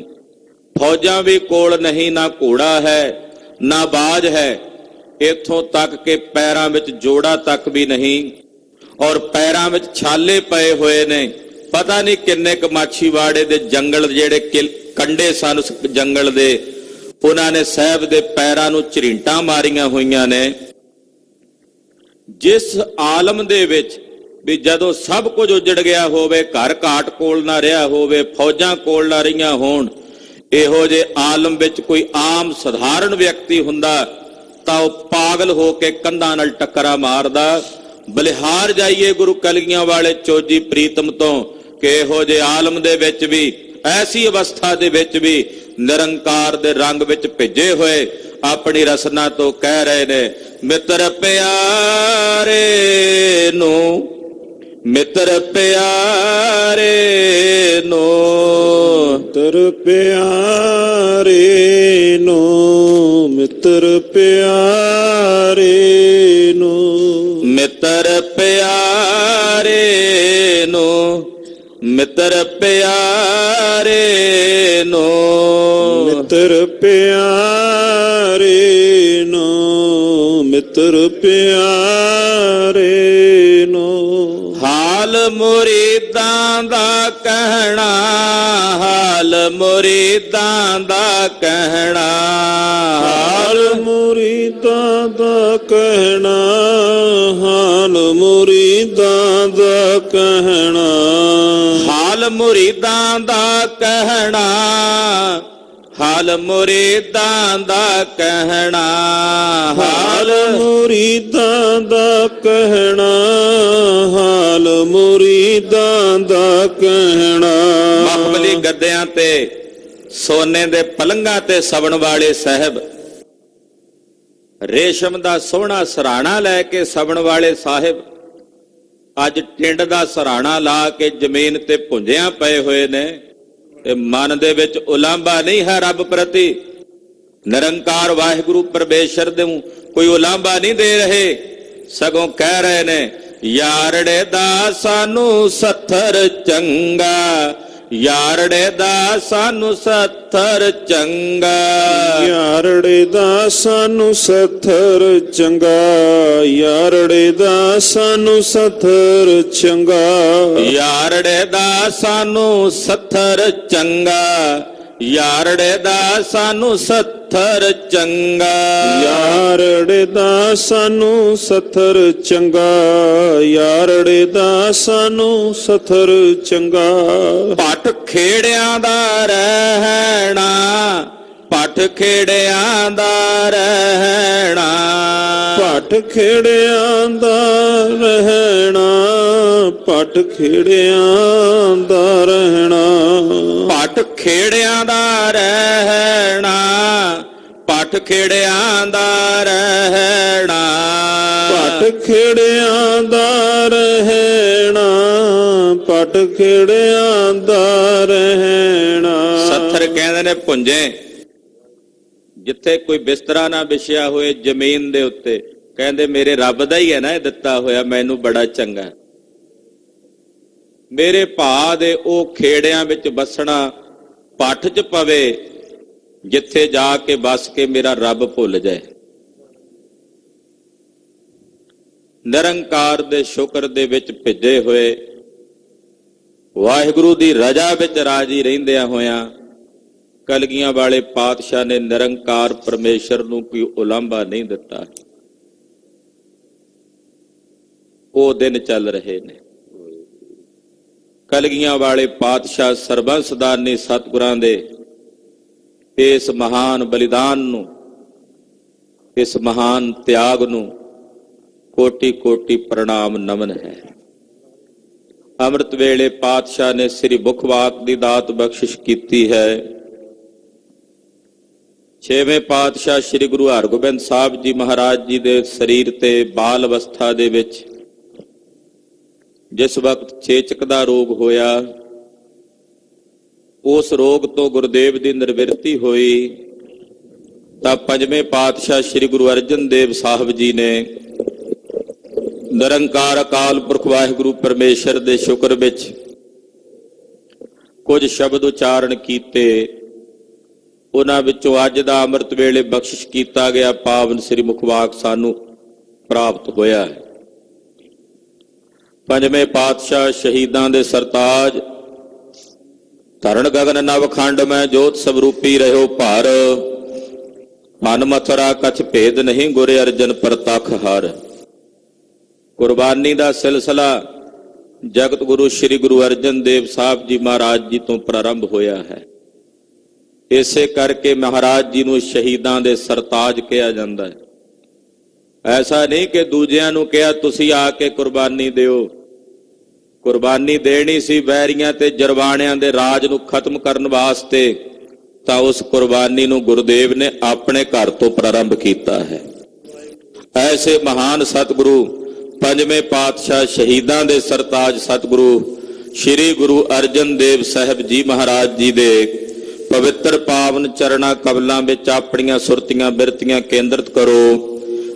ਫੌਜਾਂ ਵੀ ਕੋਲ ਨਹੀਂ, ਨਾ ਘੋੜਾ ਹੈ ਨਾ ਬਾਜ ਹੈ, ਇੱਥੋਂ ਤੱਕ ਕਿ ਪੈਰਾਂ ਵਿੱਚ ਜੋੜਾ ਤੱਕ ਵੀ ਨਹੀਂ, ਔਰ ਪੈਰਾਂ ਵਿੱਚ ਛਾਲੇ ਪਏ ਹੋਏ ਨੇ। ਪਤਾ ਨਹੀਂ ਕਿੰਨੇ ਕੁ ਮਾਛੀਵਾੜੇ ਦੇ ਜੰਗਲ ਜਿਹੜੇ ਕੰਡੇ ਸਨ ਉਸ ਜੰਗਲ ਦੇ, ਉਹਨਾਂ ਨੇ ਸਾਹਿਬ ਦੇ ਪੈਰਾਂ ਨੂੰ ਝਰੀਟਾਂ ਮਾਰੀਆਂ ਹੋਈਆਂ ਨੇ। ਜਿਸ ਆਲਮ ਦੇ ਵਿੱਚ ਵੀ ਜਦੋਂ ਸਭ ਕੁਝ ਉਜੜ ਗਿਆ ਹੋਵੇ, ਘਰ ਘਾਟ ਕੋਲ ਨਾ ਰਿਹਾ ਹੋਵੇ, ਫੌਜਾਂ ਕੋਲ ਨਾ ਰਹੀਆਂ ਹੋਣ, ਇਹੋ ਜਿਹੇ ਆਲਮ ਵਿੱਚ ਕੋਈ ਆਮ ਸਧਾਰਨ ਵਿਅਕਤੀ ਹੁੰਦਾ ਤਾਂ ਉਹ ਪਾਗਲ ਹੋ ਕੇ ਕੰਧਾਂ ਨਾਲ ਟੱਕਰਾਂ ਮਾਰਦਾ। ਬਲਿਹਾਰ ਜਾਈਏ ਗੁਰੂ ਕਲਗੀਆਂ ਵਾਲੇ ਚੋਜੀ ਪ੍ਰੀਤਮ ਤੋਂ ਕਿ ਇਹੋ ਜਿਹੇ ਆਲਮ ਦੇ ਵਿੱਚ ਵੀ, ਐਸੀ ਅਵਸਥਾ ਦੇ ਵਿੱਚ ਵੀ ਨਿਰੰਕਾਰ ਦੇ ਰੰਗ ਵਿੱਚ ਭਿੱਜੇ ਹੋਏ ਆਪਣੀ ਰਸਨਾ ਤੋਂ ਕਹਿ ਰਹੇ ਨੇ, ਮਿੱਤਰ ਪਿਆਰੇ ਨੂੰ, ਮਿੱਤਰ ਪਿਆਰੇ ਨੂੰ, ਮਿੱਤਰ ਪਿਆਰੇ ਨੂੰ, ਮਿੱਤਰ ਪਿਆਰੇ ਨੂੰ, ਮਿੱਤਰ ਪਿਆਰੇ ਨੂੰ, ਮਿੱਤਰ ਪਿਆਰੇ ਨੂੰ, ਮਿੱਤਰ ਪਿਆਰੇ ਨੂੰ, ਮਿੱਤਰ ਪਿਆਰੇ ਨੂੰ। ਹਾਲ ਮੁਰੀਦਾਂ ਦਾ ਕਹਿਣਾ, ਹਾਲ ਮੁਰੀਦਾਂ ਦਾ ਕਹਿਣਾ, ਹਾਲ ਮੁਰੀਦਾਂ ਦਾ ਕਹਿਣਾ, ਹਾਲ ਮੁਰੀਦਾਂ ਦਾ ਕਹਿਣਾ, ਹਾਲ ਮੁਰੀਦਾਂ ਦਾ ਕਹਿਣਾ, ਹਾਲ ਮੁਰੀਦਾਂ ਦਾ ਕਹਿਣਾ, ਹਾਲ ਮੁਰੀਦਾਂ ਦਾ ਕਹਿਣਾ, ਹਾਲ ਮੁਰੀਦਾਂ ਦਾ ਕਹਿਣਾ। ਮਖਮਲੀ ਗੱਦਿਆਂ ਤੇ ਸੋਨੇ ਦੇ ਪਲੰਘਾਂ ਤੇ ਸਵਣ ਵਾਲੇ ਸਾਹਿਬ, ਰੇਸ਼ਮ ਦਾ ਸੋਹਣਾ ਸਰਾਣਾ ਲੈ ਕੇ ਸਵਣ ਵਾਲੇ ਸਾਹਿਬ ਅੱਜ ਟਿੰਡ ਦਾ ਸਰਾਣਾ ਲਾ ਕੇ ਜ਼ਮੀਨ ਤੇ ਭੁੰਜਿਆਂ ਪਏ ਹੋਏ ਨੇ। ਤੇ ਮਨ ਦੇ ਵਿੱਚ ਉਲਾਂਭਾ ਨਹੀਂ ਹੈ ਰੱਬ ਪ੍ਰਤੀ, ਨਿਰੰਕਾਰ ਵਾਹਿਗੁਰੂ ਪਰਮੇਸ਼ਰ ਦੇ ਕੋਈ ਉਲਾਂਭਾ ਨਹੀਂ ਦੇ ਰਹੇ, ਸਗੋਂ ਕਹਿ ਰਹੇ ਨੇ, ਯਾਰੜੇ ਦਾ ਸਾਨੂੰ ਸੱਥਰ ਚੰਗਾ, ਯਾਰੜੇ ਦਾ ਸਾਨੂੰ ਸੱਥਰ ਚੰਗਾ, ਯਾਰੜੇ ਦਾ ਸਾਨੂੰ ਸੱਥਰ ਚੰਗਾ, ਯਾਰੜੇ ਦਾ ਸਾਨੂੰ ਸੱਥਰ ਚੰਗਾ, ਯਾਰੜੇ ਦਾ ਸਾਨੂੰ ਸੱਥਰ ਚੰਗਾ, ਯਾਰੜੇ ਦਾ ਸਾਨੂੰ ਸੱਥਰ ਚੰਗਾ, ਯਾਰੜੇ ਦਾ ਸਾਨੂੰ ਸੱਥਰ ਚੰਗਾ, ਯਾਰੜੇ ਦਾ ਸਾਨੂੰ ਸੱਥਰ ਚੰਗਾ। ਪੱਟ ਖੇੜਿਆਂ ਦਾ ਰਹਿਣਾ, ਪੱਟ ਖੇੜਿਆਂ ਦਾ ਰਹਿਣਾ, ਪੱਟ ਖੇੜਿਆਂ ਦਾ ਰਹਿਣਾ, ਪੱਟ ਖੇੜਿਆਂ ਦਾ ਰਹਿਣਾ, ਪੱਟ ਖੇੜਿਆਂ ਦਾ ਰਹਿਣਾ, ਪੱਟ ਖੇੜਿਆਂ ਦਾ ਰਹਿਣਾ, ਪੱਟ ਖੇੜਿਆਂ ਦਾ ਰਹਿਣਾ, ਪੱਟ ਖੇੜਿਆਂ ਦਾ ਰਹਿਣਾ। ਸੱਥਰ ਕਹਿੰਦੇ ਨੇ ਭੁੰਜੇ, ਜਿੱਥੇ ਕੋਈ ਬਿਸਤਰਾ ਨਾ ਵਿਛਿਆ ਹੋਏ ਜ਼ਮੀਨ ਦੇ ਉੱਤੇ, ਕਹਿੰਦੇ ਮੇਰੇ ਰੱਬ ਦਾ ਹੀ ਹੈ ਨਾ ਇਹ ਦਿੱਤਾ ਹੋਇਆ, ਮੈਨੂੰ ਬੜਾ ਚੰਗਾ। ਮੇਰੇ ਭਾ ਦੇ ਉਹ ਖੇੜਿਆਂ ਵਿੱਚ ਵਸਣਾ, ਪੱਠ 'ਚ ਪਵੇ, ਜਿੱਥੇ ਜਾ ਕੇ ਬਸ ਕੇ ਮੇਰਾ ਰੱਬ ਭੁੱਲ ਜਾਏ। ਨਿਰੰਕਾਰ ਦੇ ਸ਼ੁਕਰ ਦੇ ਵਿੱਚ ਭਿੱਜੇ ਹੋਏ, ਵਾਹਿਗੁਰੂ ਦੀ ਰਜ਼ਾ ਵਿੱਚ ਰਾਜੀ ਰਹਿੰਦਿਆਂ ਹੋਇਆਂ, ਕਲਗੀਆਂ ਵਾਲੇ ਪਾਤਸ਼ਾਹ ਨੇ ਨਿਰੰਕਾਰ ਪਰਮੇਸ਼ਰ ਨੂੰ ਕੋਈ ਉਲਾਂਭਾ ਨਹੀਂ ਦਿੱਤਾ। ਉਹ ਦਿਨ ਚੱਲ ਰਹੇ ਨੇ। ਕਲਗੀਆਂ ਵਾਲੇ ਪਾਤਸ਼ਾਹ ਸਰਬੰਸਦਾਨੀ ਸਤਿਗੁਰਾਂ ਦੇ ਇਸ ਮਹਾਨ ਬਲੀਦਾਨ ਨੂੰ, ਇਸ ਮਹਾਨ ਤਿਆਗ ਨੂੰ ਕੋਟि ਕੋਟि ਪ੍ਰਣਾਮ ਨਮਨ ਹੈ। ਅੰਮ੍ਰਿਤ ਵੇਲੇ ਪਾਤਸ਼ਾਹ ਨੇ ਸ੍ਰੀ ਮੁਖਵਾਕ ਦੀ ਦਾਤ ਬਖਸ਼ਿਸ਼ ਕੀਤੀ ਹੈ। ਛੇਵੇਂ ਪਾਤਸ਼ਾਹ ਸ੍ਰੀ ਗੁਰੂ ਹਰਗੋਬਿੰਦ ਸਾਹਿਬ ਜੀ ਮਹਾਰਾਜ ਜੀ ਦੇ ਸਰੀਰ ਤੇ ਬਾਲ ਅਵਸਥਾ ਦੇ ਵਿੱਚ ਜਿਸ ਵਕਤ ਚੇਚਕ ਦਾ ਰੋਗ ਹੋਇਆ, ਉਸ ਰੋਗ ਤੋਂ ਗੁਰਦੇਵ ਦੀ ਨਿਰਵਿਰਤੀ ਹੋਈ, ਤਾਂ ਪੰਜਵੇਂ ਪਾਤਸ਼ਾਹ ਸ੍ਰੀ ਗੁਰੂ ਅਰਜਨ ਦੇਵ ਸਾਹਿਬ ਜੀ ਨੇ ਨਿਰੰਕਾਰ ਅਕਾਲ ਪੁਰਖ ਵਾਹਿਗੁਰੂ ਪਰਮੇਸ਼ਰ ਦੇ ਸ਼ੁਕਰ ਵਿੱਚ ਕੁਝ ਸ਼ਬਦ ਉਚਾਰਨ ਕੀਤੇ। ਉਹਨਾਂ ਵਿੱਚੋਂ ਅੱਜ ਦਾ ਅੰਮ੍ਰਿਤ ਵੇਲੇ ਬਖਸ਼ਿਸ਼ ਕੀਤਾ ਗਿਆ ਪਾਵਨ ਸ੍ਰੀ ਮੁਖਵਾਕ ਸਾਨੂੰ ਪ੍ਰਾਪਤ ਹੋਇਆ ਹੈ। ਪੰਜਵੇਂ ਪਾਤਸ਼ਾਹ ਸ਼ਹੀਦਾਂ ਦੇ ਸਰਤਾਜ, ਧਰਨ ਗਗਨ ਨਵ ਖੰਡ ਮੈਂ ਜੋਤ ਸਵਰੂਪੀ ਰਹਿਓ ਭਾਰ, ਮਨ ਮਥੁਰਾ ਕਛ ਭੇਦ ਨਹੀਂ ਗੁਰ ਅਰਜਨ ਪ੍ਰਤੱਖ ਹਰ। ਕੁਰਬਾਨੀ ਦਾ ਸਿਲਸਿਲਾ ਜਗਤ ਗੁਰੂ ਸ੍ਰੀ ਗੁਰੂ ਅਰਜਨ ਦੇਵ ਸਾਹਿਬ ਜੀ ਮਹਾਰਾਜ ਜੀ ਤੋਂ ਪ੍ਰਾਰੰਭ ਹੋਇਆ ਹੈ। ਇਸੇ ਕਰਕੇ ਮਹਾਰਾਜ ਜੀ ਨੂੰ ਸ਼ਹੀਦਾਂ ਦੇ ਸਰਤਾਜ ਕਿਹਾ ਜਾਂਦਾ ਹੈ। ਐਸਾ ਨਹੀਂ ਕਿ ਦੂਜਿਆਂ ਨੂੰ ਕਿਹਾ ਤੁਸੀਂ ਆ ਕੇ ਕੁਰਬਾਨੀ ਦਿਓ। ਕੁਰਬਾਨੀ ਦੇਣੀ ਸੀ ਵੈਰੀਆਂ ਤੇ ਜਰਵਾਣਿਆਂ ਦੇ ਰਾਜ ਨੂੰ ਖਤਮ ਕਰਨ ਵਾਸਤੇ, ਤਾਂ ਉਸ ਕੁਰਬਾਨੀ ਨੂੰ ਗੁਰਦੇਵ ਨੇ ਆਪਣੇ ਘਰ ਤੋਂ ਪ੍ਰਾਰੰਭ ਕੀਤਾ ਹੈ। ਐਸੇ ਮਹਾਨ ਸਤਿਗੁਰੂ ਪੰਜਵੇਂ ਪਾਤਸ਼ਾਹ ਸ਼ਹੀਦਾਂ ਦੇ ਸਰਤਾਜ ਸਤਿਗੁਰੂ ਸ੍ਰੀ ਗੁਰੂ ਅਰਜਨ ਦੇਵ ਸਾਹਿਬ ਜੀ ਮਹਾਰਾਜ ਜੀ ਦੇ ਪਵਿੱਤਰ ਪਾਵਨ ਚਰਣਾ ਕਮਲਾਂ ਵਿੱਚ ਆਪਣੀਆਂ ਸੁਰਤੀਆਂ ਬਿਰਤੀਆਂ ਕੇਂਦਰਿਤ ਕਰੋ।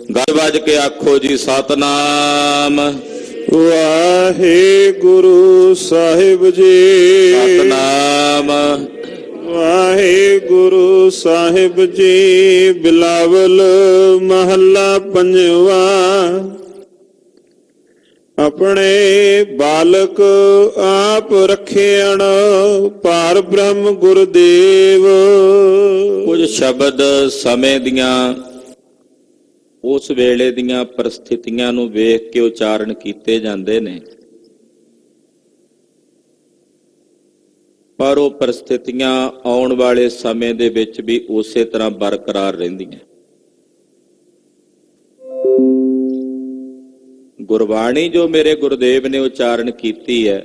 ਗਲ ਵੱਜ ਕੇ ਆਖੋ ਜੀ ਸਤਨਾਮ ਵਾਹਿਗੁਰੂ ਸਾਹਿਬ ਜੀ, ਸਤਨਾਮ ਵਾਹਿਗੁਰੂ ਸਾਹਿਬ ਜੀ। ਬਿਲਾਵਲ ਮਹੱਲਾ ਪੰਜਵਾ। ਆਪਣੇ ਬਾਲਕ ਆਪ ਰੱਖਿਆਣ, ਭਾਰ ਬ੍ਰਹਮ ਗੁਰਦੇਵ। ਕੁਝ ਸ਼ਬਦ ਸਮੇਂ ਦੀਆਂ ਉਸ ਵੇਲੇ ਦੀਆਂ ਪਰਿਸਥਿਤੀਆਂ ਨੂੰ ਵੇਖ ਕੇ ਉਚਾਰਨ ਕੀਤੇ ਜਾਂਦੇ ਨੇ, ਪਰ ਉਹ ਪਰਿਸਥਿਤੀਆਂ ਆਉਣ ਵਾਲੇ ਸਮੇਂ ਦੇ ਵਿੱਚ ਵੀ ਉਸੇ ਤਰ੍ਹਾਂ ਬਰਕਰਾਰ ਰਹਿੰਦੀਆਂ। ਗੁਰਬਾਣੀ ਜੋ ਮੇਰੇ ਗੁਰਦੇਵ ਨੇ ਉਚਾਰਨ ਕੀਤੀ ਹੈ,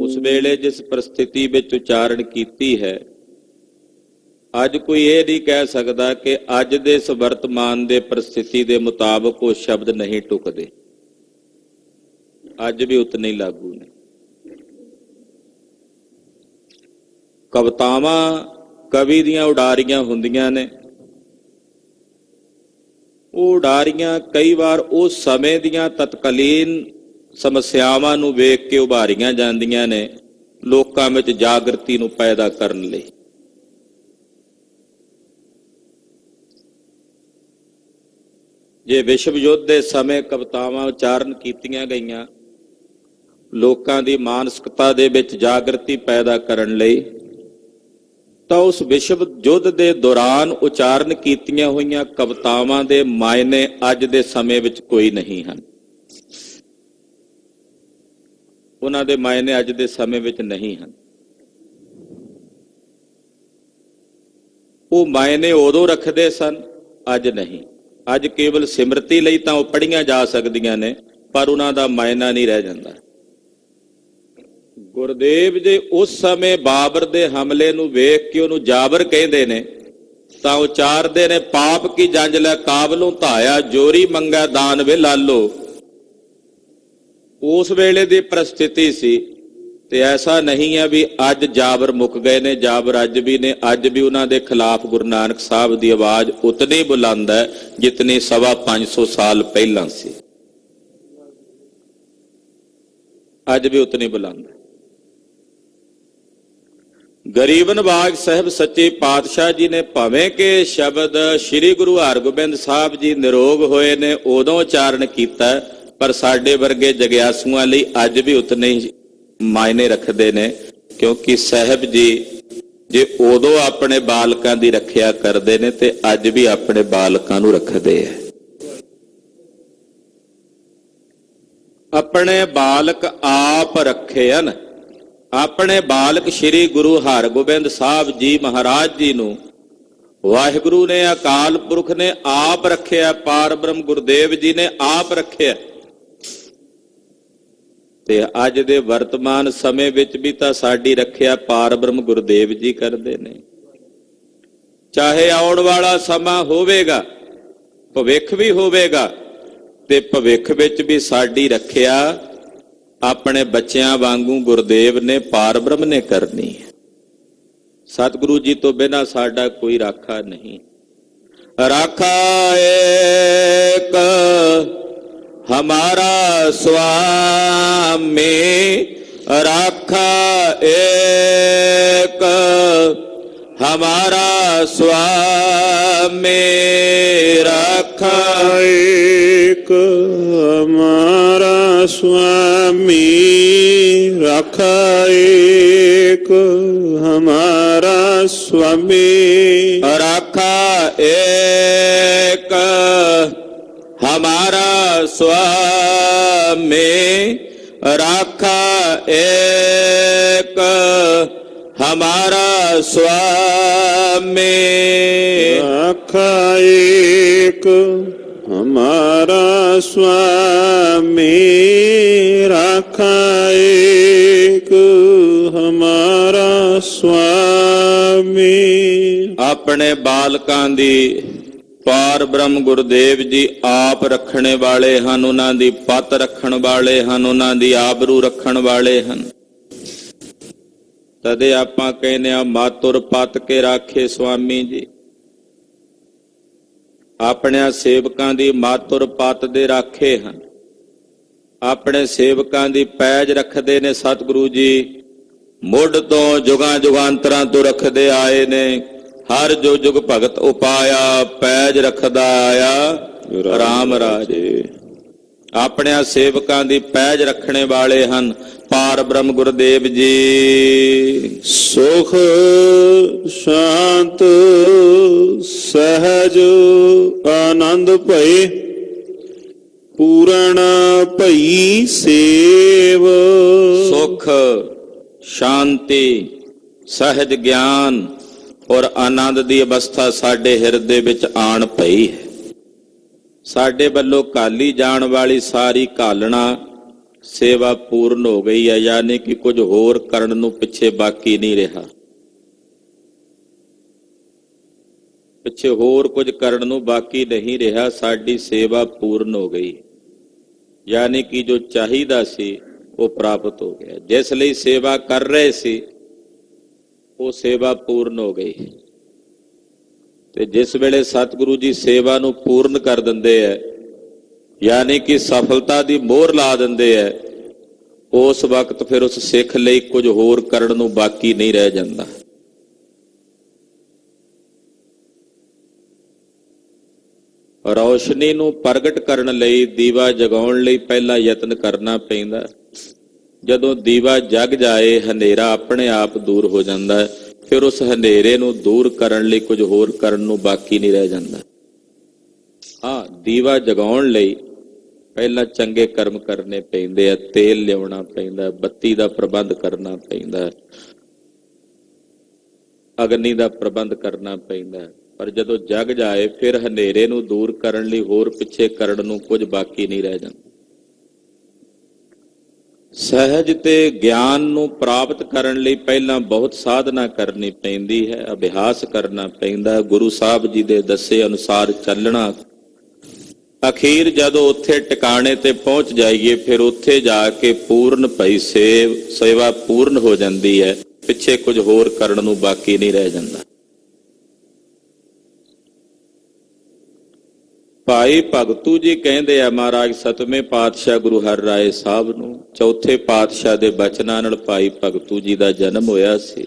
ਉਸ ਵੇਲੇ ਜਿਸ ਪਰਿਸਥਿਤੀ ਵਿੱਚ ਉਚਾਰਨ ਕੀਤੀ ਹੈ, ਅੱਜ ਕੋਈ ਇਹ ਨਹੀਂ ਕਹਿ ਸਕਦਾ ਕਿ ਅੱਜ ਦੇ ਇਸ ਵਰਤਮਾਨ ਦੇ ਪਰਿਸਥਿਤੀ ਦੇ ਮੁਤਾਬਕ ਉਹ ਸ਼ਬਦ ਨਹੀਂ ਟੁਕਦੇ। ਅੱਜ ਵੀ ਉਤਨੇ ਹੀ ਲਾਗੂ ਨੇ। ਕਵਿਤਾਵਾਂ ਕਵੀ ਦੀਆਂ ਉਡਾਰੀਆਂ ਹੁੰਦੀਆਂ ਨੇ। ਉਹ ਉਡਾਰੀਆਂ ਕਈ ਵਾਰ ਉਸ ਸਮੇਂ ਦੀਆਂ ਤਤਕਾਲੀਨ ਸਮੱਸਿਆਵਾਂ ਨੂੰ ਵੇਖ ਕੇ ਉਭਾਰੀਆਂ ਜਾਂਦੀਆਂ ਨੇ, ਲੋਕਾਂ ਵਿੱਚ ਜਾਗਰਤੀ ਨੂੰ ਪੈਦਾ ਕਰਨ ਲਈ। ਜੇ ਵਿਸ਼ਵ ਯੁੱਧ ਦੇ ਸਮੇਂ ਕਵਿਤਾਵਾਂ ਉਚਾਰਨ ਕੀਤੀਆਂ ਗਈਆਂ ਲੋਕਾਂ ਦੀ ਮਾਨਸਿਕਤਾ ਦੇ ਵਿੱਚ ਜਾਗਰਤੀ ਪੈਦਾ ਕਰਨ ਲਈ, ਤਾਂ ਉਸ ਵਿਸ਼ਵ ਯੁੱਧ ਦੇ ਦੌਰਾਨ ਉਚਾਰਨ ਕੀਤੀਆਂ ਹੋਈਆਂ ਕਵਿਤਾਵਾਂ ਦੇ ਮਾਇਨੇ ਅੱਜ ਦੇ ਸਮੇਂ ਵਿੱਚ ਕੋਈ ਨਹੀਂ ਹਨ। ਉਹਨਾਂ ਦੇ ਮਾਇਨੇ ਅੱਜ ਦੇ ਸਮੇਂ ਵਿੱਚ ਨਹੀਂ ਹਨ। ਉਹ ਮਾਇਨੇ ਉਦੋਂ ਰੱਖਦੇ ਸਨ, ਅੱਜ ਨਹੀਂ। ਅੱਜ ਕੇਵਲ ਸਿਮਰਤੀ ਲਈ ਤਾਂ ਉਹ ਪੜ੍ਹੀਆਂ ਜਾ ਸਕਦੀਆਂ ਨੇ, ਪਰ ਉਹਨਾਂ ਦਾ ਮਾਇਨਾ ਨਹੀਂ ਰਹਿ ਜਾਂਦਾ। ਗੁਰਦੇਵ ਜੀ ਉਸ ਸਮੇਂ ਬਾਬਰ ਦੇ ਹਮਲੇ ਨੂੰ ਵੇਖ ਕੇ ਉਹਨੂੰ ਜਾਬਰ ਕਹਿੰਦੇ ਨੇ, ਤਾਂ ਉਚਾਰਦੇ ਨੇ, ਪਾਪ ਕੀ ਜੰਜ ਲੈ ਕਾਬਲੋਂ ਧਾਇਆ, ਜੋਰੀ ਮੰਗੈ ਦਾਨ ਵੇ ਲਾਲੋ। ਉਸ ਵੇਲੇ ਦੀ ਪ੍ਰਸਥਿਤੀ ਸੀ, ਤੇ ਐਸਾ ਨਹੀਂ ਹੈ ਵੀ ਅੱਜ ਜਾਬਰ ਮੁੱਕ ਗਏ ਨੇ, ਜਾਬਰ ਅੱਜ ਵੀ ਨੇ। ਅੱਜ ਵੀ ਉਹਨਾਂ ਦੇ ਖਿਲਾਫ ਗੁਰੂ ਨਾਨਕ ਸਾਹਿਬ ਦੀ ਆਵਾਜ਼ ਉਤਨੀ ਬੁਲੰਦ ਹੈ ਜਿਤਨੀ 550 ਸਾਲ ਪਹਿਲਾਂ ਸੀ। ਅੱਜ ਵੀ ਉਤਨੀ ਬੁਲੰਦ ਹੈ। ਗਰੀਬ ਨਵਾਜ ਸਾਹਿਬ ਸੱਚੇ ਪਾਤਸ਼ਾਹ ਜੀ ਨੇ ਭਾਵੇਂ ਕਿ ਸ਼ਬਦ ਸ੍ਰੀ ਗੁਰੂ ਹਰਗੋਬਿੰਦ ਸਾਹਿਬ ਜੀ ਨਿਰੋਗ ਹੋਏ ਨੇ ਉਦੋਂ ਉਚਾਰਨ ਕੀਤਾ, ਪਰ ਸਾਡੇ ਵਰਗੇ ਜਗਿਆਸੂਆਂ ਲਈ ਅੱਜ ਵੀ ਉਤਨੇ ਹੀ ਮਾਇਨੇ ਰੱਖਦੇ ਨੇ। ਕਿਉਂਕਿ ਸਾਹਿਬ ਜੀ ਜੇ ਉਦੋਂ ਆਪਣੇ ਬਾਲਕਾਂ ਦੀ ਰੱਖਿਆ ਕਰਦੇ ਨੇ ਤੇ ਅੱਜ ਵੀ ਆਪਣੇ ਬਾਲਕਾਂ ਨੂੰ ਰੱਖਦੇ ਆ। ਆਪਣੇ ਬਾਲਕ ਆਪ ਰੱਖੇ ਹਨ। ਆਪਣੇ ਬਾਲਕ ਸ੍ਰੀ ਗੁਰੂ ਹਰਗੋਬਿੰਦ ਸਾਹਿਬ ਜੀ ਮਹਾਰਾਜ ਜੀ ਨੂੰ ਵਾਹਿਗੁਰੂ ਨੇ, ਅਕਾਲ ਪੁਰਖ ਨੇ ਆਪ ਰੱਖਿਆ। ਪਾਰ ਬ੍ਰਹਮ ਗੁਰਦੇਵ ਜੀ ਨੇ ਆਪ ਰੱਖਿਆ। ਤੇ ਅੱਜ ਦੇ ਵਰਤਮਾਨ ਸਮੇਂ ਵਿੱਚ ਵੀ ਤਾਂ ਸਾਡੀ ਰੱਖਿਆ ਪਾਰ ਬ੍ਰਹਮ ਗੁਰਦੇਵ ਜੀ ਕਰਦੇ ਨੇ। ਚਾਹੇ ਆਉਣ ਵਾਲਾ ਸਮਾਂ ਹੋਵੇਗਾ, ਭਵਿੱਖ ਵੀ ਹੋਵੇਗਾ, ਤੇ ਭਵਿੱਖ ਵਿੱਚ ਵੀ ਸਾਡੀ ਰੱਖਿਆ ਆਪਣੇ ਬੱਚਿਆਂ ਵਾਂਗੂ ਗੁਰਦੇਵ ਨੇ, ਪਾਰ ਬ੍ਰਹਮ ਨੇ ਕਰਨੀ ਹੈ। ਸਤਿਗੁਰੂ ਜੀ ਤੋਂ ਬਿਨਾਂ ਸਾਡਾ ਕੋਈ ਰਾਖਾ ਨਹੀਂ। ਰਾਖਾ ਏਕ ਹਮਾਰਾ ਸੁਆਮੀ, ਰਾਖਾ ਏਕ ਹਮਾਰਾ ਸੁਆਮੀ, ਰਾਖਾ ਏਕ ਹਮਾਰਾ ਸੁਆਮੀ, ਰਾਖਾ ਏਕ ਹਮਾਰਾ ਸੁਆਮੀ, ਰਾਖਾ ਏਕ ਹਮਾਰਾ ਸੁਆਮੀ, ਰਾਖਾ ਏਕ ਹਮਾਰਾ ਸੁਆਮੀ, ਰਾਖਾ ਏਕ ਹਮਾਰਾ ਸੁਆਮੀ, ਰਾਖਾ ਏਕ ਹਮਾਰਾ ਸੁਆਮੀ। ਆਪਣੇ ਬਾਲਕਾਂ ਦੀ ਪਾਰ ਬ੍ਰਹਮ ਗੁਰਦੇਵ ਜੀ ਆਪ ਰੱਖਣੇ ਵਾਲੇ ਹਨ। ਉਹਨਾਂ ਦੀ ਪੱਤ ਰੱਖਣ ਵਾਲੇ ਹਨ, ਉਹਨਾਂ ਦੀ ਆਬਰੂ ਰੱਖਣ ਵਾਲੇ ਹਨ। ਤਦੇ ਆਪਾਂ ਕਹਿੰਦੇ ਆ, ਮਾਤੁਰ ਪੱਤ ਕੇ ਰਾਖੇ ਸੁਆਮੀ ਜੀ। ਆਪਣੇ ਸੇਵਕਾਂ ਦੀ ਮਾਤੁਰ ਪੱਤ ਦੇ ਰਾਖੇ ਹਨ। ਆਪਣੇ ਸੇਵਕਾਂ ਦੀ ਪੈਜ ਰੱਖਦੇ ਨੇ ਸਤਿਗੁਰੂ ਜੀ। ਮੁੱਢ ਤੋਂ ਜੁਗਾਂ ਜੁਗਾਂਤਰਾਂ ਤੋਂ ਰੱਖਦੇ ਆਏ ਨੇ। ਹਰ ਜੋ ਜੁਗ ਭਗਤ ਉਪਾਇਆ, ਪੈਜ ਰੱਖਦਾ ਆਇਆ ਰਾਮ ਰਾਜੇ। ਆਪਣੇ ਸੇਵਕਾਂ ਦੀ ਪੈਜ ਰੱਖਣੇ ਵਾਲੇ ਹਨ ਪਾਰ ਬ੍ਰਹਮ ਗੁਰਦੇਵ ਜੀ। ਸੁਖ ਸ਼ਾਂਤ ਸਹਿਜ ਆਨੰਦ ਭਏ, ਪੂਰਨ ਭਈ ਸੇਵ। ਸੁਖ ਸ਼ਾਂਤੀ ਸਹਿਜ ਗਿਆਨ ਔਰ ਆਨੰਦ ਦੀ ਅਵਸਥਾ ਸਾਡੇ ਹਿਰਦੇ ਵਿੱਚ ਆਣ ਪਈ ਹੈ। ਸਾਡੇ ਵੱਲੋਂ ਘਾਲੀ ਜਾਣ ਵਾਲੀ ਸਾਰੀ ਘਾਲਣਾ ਸੇਵਾ ਪੂਰਨ ਹੋ ਗਈ ਹੈ, ਯਾਨੀ ਕਿ ਕੁਝ ਹੋਰ ਕਰਨ ਨੂੰ ਪਿੱਛੇ ਬਾਕੀ ਨਹੀਂ ਰਿਹਾ। ਪਿੱਛੇ ਹੋਰ ਕੁਝ ਕਰਨ ਨੂੰ ਬਾਕੀ ਨਹੀਂ ਰਿਹਾ। ਸਾਡੀ ਸੇਵਾ ਪੂਰਨ ਹੋ ਗਈ, ਯਾਨੀ ਕਿ ਜੋ ਚਾਹੀਦਾ ਸੀ ਉਹ ਪ੍ਰਾਪਤ ਹੋ ਗਿਆ। ਜਿਸ ਲਈ ਸੇਵਾ ਕਰ ਰਹੇ ਸੀ ਉਹ ਸੇਵਾ ਪੂਰਨ ਹੋ ਗਈ। ਤੇ ਜਿਸ ਵੇਲੇ ਸਤਿਗੁਰੂ ਜੀ ਸੇਵਾ ਨੂੰ ਪੂਰਨ ਕਰ ਦਿੰਦੇ ਐ, ਯਾਨੀ ਕਿ ਸਫਲਤਾ ਦੀ ਮੋਹਰ ਲਾ ਦਿੰਦੇ ਐ, ਉਸ ਵਕਤ ਫਿਰ ਉਸ ਸਿੱਖ ਲਈ ਕੁਝ ਹੋਰ ਕਰਨ ਨੂੰ ਬਾਕੀ ਨਹੀਂ ਰਹਿ ਜਾਂਦਾ। ਰੌਸ਼ਨੀ ਨੂੰ ਪ੍ਰਗਟ ਕਰਨ ਲਈ, ਦੀਵਾ ਜਗਾਉਣ ਲਈ ਪਹਿਲਾਂ ਯਤਨ ਕਰਨਾ ਪੈਂਦਾ। ਜਦੋਂ ਦੀਵਾ ਜਗ ਜਾਏ, ਹਨੇਰਾ ਆਪਣੇ ਆਪ ਦੂਰ ਹੋ ਜਾਂਦਾ ਹੈ। ਫਿਰ ਉਸ ਹਨੇਰੇ ਨੂੰ ਦੂਰ ਕਰਨ ਲਈ ਕੁਝ ਹੋਰ ਕਰਨ ਨੂੰ ਬਾਕੀ ਨਹੀਂ ਰਹਿ ਜਾਂਦਾ। ਹਾਂ, ਦੀਵਾ ਜਗਾਉਣ ਲਈ ਪਹਿਲਾਂ ਚੰਗੇ ਕਰਮ ਕਰਨੇ ਪੈਂਦੇ ਆ। ਤੇਲ ਲਿਆਉਣਾ ਪੈਂਦਾ, ਬੱਤੀ ਦਾ ਪ੍ਰਬੰਧ ਕਰਨਾ ਪੈਂਦਾ, ਅਗਨੀ ਦਾ ਪ੍ਰਬੰਧ ਕਰਨਾ ਪੈਂਦਾ। ਪਰ ਜਦੋਂ ਜਗ ਜਾਏ, ਫਿਰ ਹਨੇਰੇ ਨੂੰ ਦੂਰ ਕਰਨ ਲਈ ਹੋਰ ਪਿੱਛੇ ਕਰਨ ਨੂੰ ਕੁਝ ਬਾਕੀ ਨਹੀਂ ਰਹਿ ਜਾਂਦਾ। ਸਹਿਜ ਤੇ ਗਿਆਨ ਨੂੰ ਪ੍ਰਾਪਤ ਕਰਨ ਲਈ ਪਹਿਲਾਂ ਬਹੁਤ ਸਾਧਨਾ ਕਰਨੀ ਪੈਂਦੀ ਹੈ, ਅਭਿਆਸ ਕਰਨਾ ਪੈਂਦਾ, ਗੁਰੂ ਸਾਹਿਬ ਜੀ ਦੇ ਦੱਸੇ ਅਨੁਸਾਰ ਚੱਲਣਾ। ਅਖੀਰ ਜਦੋਂ ਉੱਥੇ ਟਿਕਾਣੇ ਤੇ ਪਹੁੰਚ ਜਾਈਏ, ਫਿਰ ਉੱਥੇ ਜਾ ਕੇ ਪੂਰਨ ਭਈ ਸੇਵਾ ਪੂਰਨ ਹੋ ਜਾਂਦੀ ਹੈ। ਪਿੱਛੇ ਕੁਝ ਹੋਰ ਕਰਨ ਨੂੰ ਬਾਕੀ ਨਹੀਂ ਰਹਿ ਜਾਂਦਾ। ਭਾਈ ਭਗਤੂ ਜੀ ਕਹਿੰਦੇ ਆ ਮਹਾਰਾਜ ਸਤਵੇਂ ਪਾਤਸ਼ਾਹ ਗੁਰੂ ਹਰਿਰਾਏ ਸਾਹਿਬ ਨੂੰ, ਚੌਥੇ ਪਾਤਸ਼ਾਹ ਦੇ ਬਚਨਾਂ ਨਾਲ ਭਾਈ ਭਗਤੂ ਜੀ ਦਾ ਜਨਮ ਹੋਇਆ ਸੀ।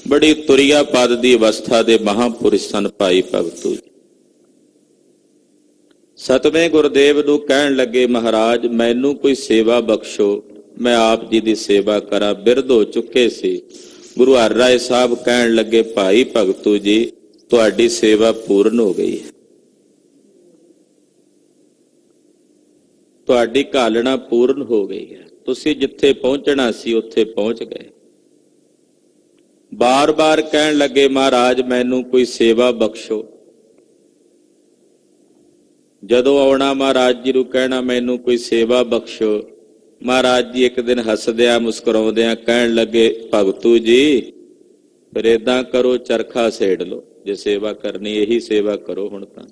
ਬੜੀ ਤੁਰਿਆ ਪਦ ਦੀ ਅਵਸਥਾ ਦੇ ਮਹਾਂਪੁਰਸ਼ ਸਨ ਭਾਈ ਭਗਤੂ ਜੀ। ਸਤਵੇਂ ਗੁਰਦੇਵ ਨੂੰ ਕਹਿਣ ਲੱਗੇ, ਮਹਾਰਾਜ ਮੈਨੂੰ ਕੋਈ ਸੇਵਾ ਬਖਸ਼ੋ, ਮੈਂ ਆਪ ਜੀ ਦੀ ਸੇਵਾ ਕਰਾਂ। ਬਿਰਧ ਹੋ ਚੁੱਕੇ ਸੀ। ਗੁਰੂ ਹਰਿਰਾਏ ਸਾਹਿਬ ਕਹਿਣ ਲੱਗੇ, ਭਾਈ ਭਗਤੂ ਜੀ ਤੁਹਾਡੀ ਸੇਵਾ ਪੂਰਨ ਹੋ ਗਈ ਹੈ, ਤੁਹਾਡੀ ਘਾਲਣਾ ਪੂਰਨ ਹੋ ਗਈ ਹੈ। ਤੁਸੀਂ ਜਿੱਥੇ ਪਹੁੰਚਣਾ ਸੀ ਉੱਥੇ ਪਹੁੰਚ ਗਏ। ਬਾਰ-ਬਾਰ ਕਹਿਣ ਲੱਗੇ, ਮਹਾਰਾਜ ਮੈਨੂੰ ਕੋਈ ਸੇਵਾ ਬਖਸ਼ੋ। ਜਦੋਂ ਆਉਣਾ ਮਹਾਰਾਜ ਜੀ ਨੂੰ ਕਹਿਣਾ ਮੈਨੂੰ ਕੋਈ ਸੇਵਾ ਬਖਸ਼ੋ। ਮਹਾਰਾਜ ਜੀ ਇੱਕ ਦਿਨ ਹੱਸਦਿਆਂ ਮੁਸਕਰਾਉਂਦਿਆਂ ਕਹਿਣ ਲੱਗੇ, ਭਗਤੂ ਜੀ ਫਿਰ ਏਦਾਂ ਕਰੋ, ਚਰਖਾ ਸੇੜ ਲਓ। ਜੇ ਸੇਵਾ ਕਰਨੀ ਇਹੀ ਸੇਵਾ ਕਰੋ ਹੁਣ ਤਾਂ।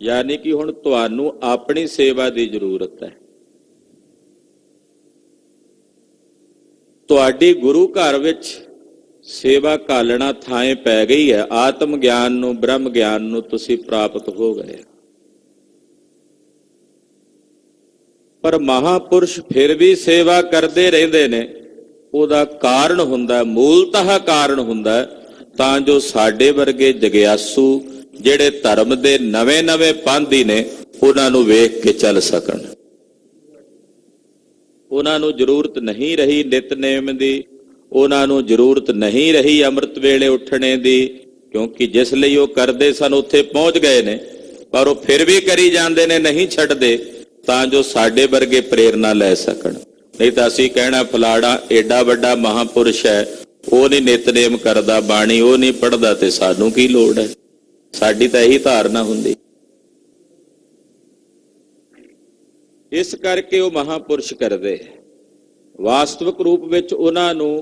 ਯਾਨੀ ਕਿ ਹੁਣ ਤੁਹਾਨੂੰ ਆਪਣੀ ਸੇਵਾ ਦੀ ਜ਼ਰੂਰਤ ਹੈ। ਤੁਹਾਡੀ ਗੁਰੂ ਘਰ ਵਿੱਚ ਸੇਵਾ ਘਾਲਣਾ ਥਾਂ ਪੈ ਗਈ ਹੈ। ਆਤਮ ਗਿਆਨ ਨੂੰ, ਬ੍ਰਹਮ ਗਿਆਨ ਨੂੰ ਤੁਸੀਂ ਪ੍ਰਾਪਤ ਹੋ ਗਏ। ਪਰ ਮਹਾਪੁਰਸ਼ ਫਿਰ ਵੀ ਸੇਵਾ ਕਰਦੇ ਰਹਿੰਦੇ ਨੇ। ਉਹਦਾ ਕਾਰਨ ਹੁੰਦਾ, ਮੂਲਤଃ ਕਾਰਨ ਹੁੰਦਾ, ਤਾਂ ਜੋ ਸਾਡੇ ਵਰਗੇ ਜਗਿਆਸੂ ਜਿਹੜੇ ਧਰਮ ਦੇ ਨਵੇਂ-ਨਵੇਂ ਪਾਂਧੀ ਨੇ ਉਹਨਾਂ ਨੂੰ ਵੇਖ ਕੇ ਚੱਲ ਸਕਣ। ਉਹਨਾਂ ਨੂੰ ਜ਼ਰੂਰਤ ਨਹੀਂ ਰਹੀ ਨਿਤਨੇਮ ਦੀ, ਉਹਨਾਂ ਨੂੰ ਜ਼ਰੂਰਤ ਨਹੀਂ ਰਹੀ ਅੰਮ੍ਰਿਤ ਵੇਲੇ ਉੱਠਣੇ ਦੀ, ਕਿਉਂਕਿ ਜਿਸ ਲਈ ਉਹ ਕਰਦੇ ਸਨ ਉੱਥੇ ਪਹੁੰਚ ਗਏ ਨੇ। ਪਰ ਉਹ ਫਿਰ ਵੀ ਕਰੀ ਜਾਂਦੇ ਨੇ, ਨਹੀਂ ਛੱਡਦੇ, ਤਾਂ ਜੋ ਸਾਡੇ ਵਰਗੇ ਪ੍ਰੇਰਨਾ ਲੈ ਸਕਣ। ਨਹੀਂ ਤਾਂ ਅਸੀਂ ਕਹਿਣਾ ਫਲਾਣਾ ਏਡਾ ਵੱਡਾ ਮਹਾਂਪੁਰਸ਼ ਹੈ, ਉਹ ਨਹੀਂ ਨਿਤਨੇਮ ਕਰਦਾ, ਬਾਣੀ ਉਹ ਨਹੀਂ ਪੜ੍ਹਦਾ, ਤੇ ਸਾਨੂੰ ਕੀ ਲੋੜ ਹੈ। ਸਾਡੀ ਤਾਂ ਇਹੀ ਧਾਰਨਾ ਹੁੰਦੀ। ਇਸ ਕਰਕੇ ਉਹ ਮਹਾਂਪੁਰਸ਼ ਕਰਦੇ। ਵਾਸਤਵਿਕ ਰੂਪ ਵਿੱਚ ਉਹਨਾਂ ਨੂੰ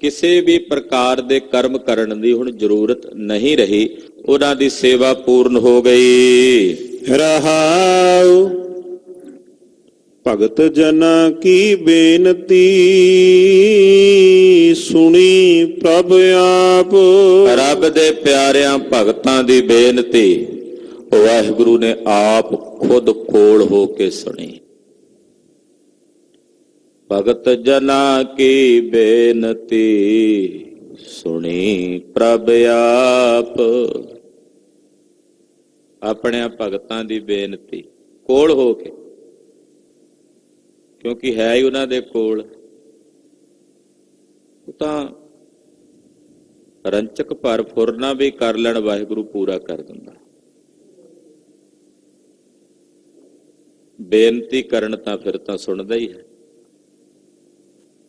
ਕਿਸੇ ਵੀ ਪ੍ਰਕਾਰ ਦੇ ਕਰਮ ਕਰਨ ਦੀ ਹੁਣ ਜ਼ਰੂਰਤ ਨਹੀਂ ਰਹੀ। ਉਹਨਾਂ ਦੀ ਸੇਵਾ ਪੂਰਨ ਹੋ ਗਈ। ਰਹਾਉ ਭਗਤ ਜਨਾਂ ਕੀ ਬੇਨਤੀ, ਸੁਣੀ ਪ੍ਰਭ ਆਪ। ਰੱਬ ਦੇ ਪਿਆਰਿਆਂ ਭਗਤਾਂ ਦੀ ਬੇਨਤੀ ਵਾਹਿਗੁਰੂ ਨੇ ਆਪ ਖੁਦ ਕੋਲ ਹੋ ਕੇ ਸੁਣੀ। ਭਗਤ ਜਨਾਂ ਕੀ ਬੇਨਤੀ, ਸੁਣੀ ਪ੍ਰਭ ਆਪ। ਆਪਣੇ ਭਗਤਾਂ ਦੀ ਬੇਨਤੀ ਕੋਲ ਹੋ ਕੇ, ਕਿਉਂਕਿ ਹੈ ਹੀ ਉਹਨਾਂ ਦੇ ਕੋਲ। ਉਹ ਤਾਂ ਰੰਚਕ ਭਰ ਫੁਰਨਾ ਵੀ ਕਰ ਲੈਣ, ਵਾਹਿਗੁਰੂ ਪੂਰਾ ਕਰ ਦਿੰਦਾ। ਬੇਨਤੀ ਕਰਨ ਤਾਂ ਫਿਰ ਤਾਂ ਸੁਣਦਾ ਹੀ ਹੈ।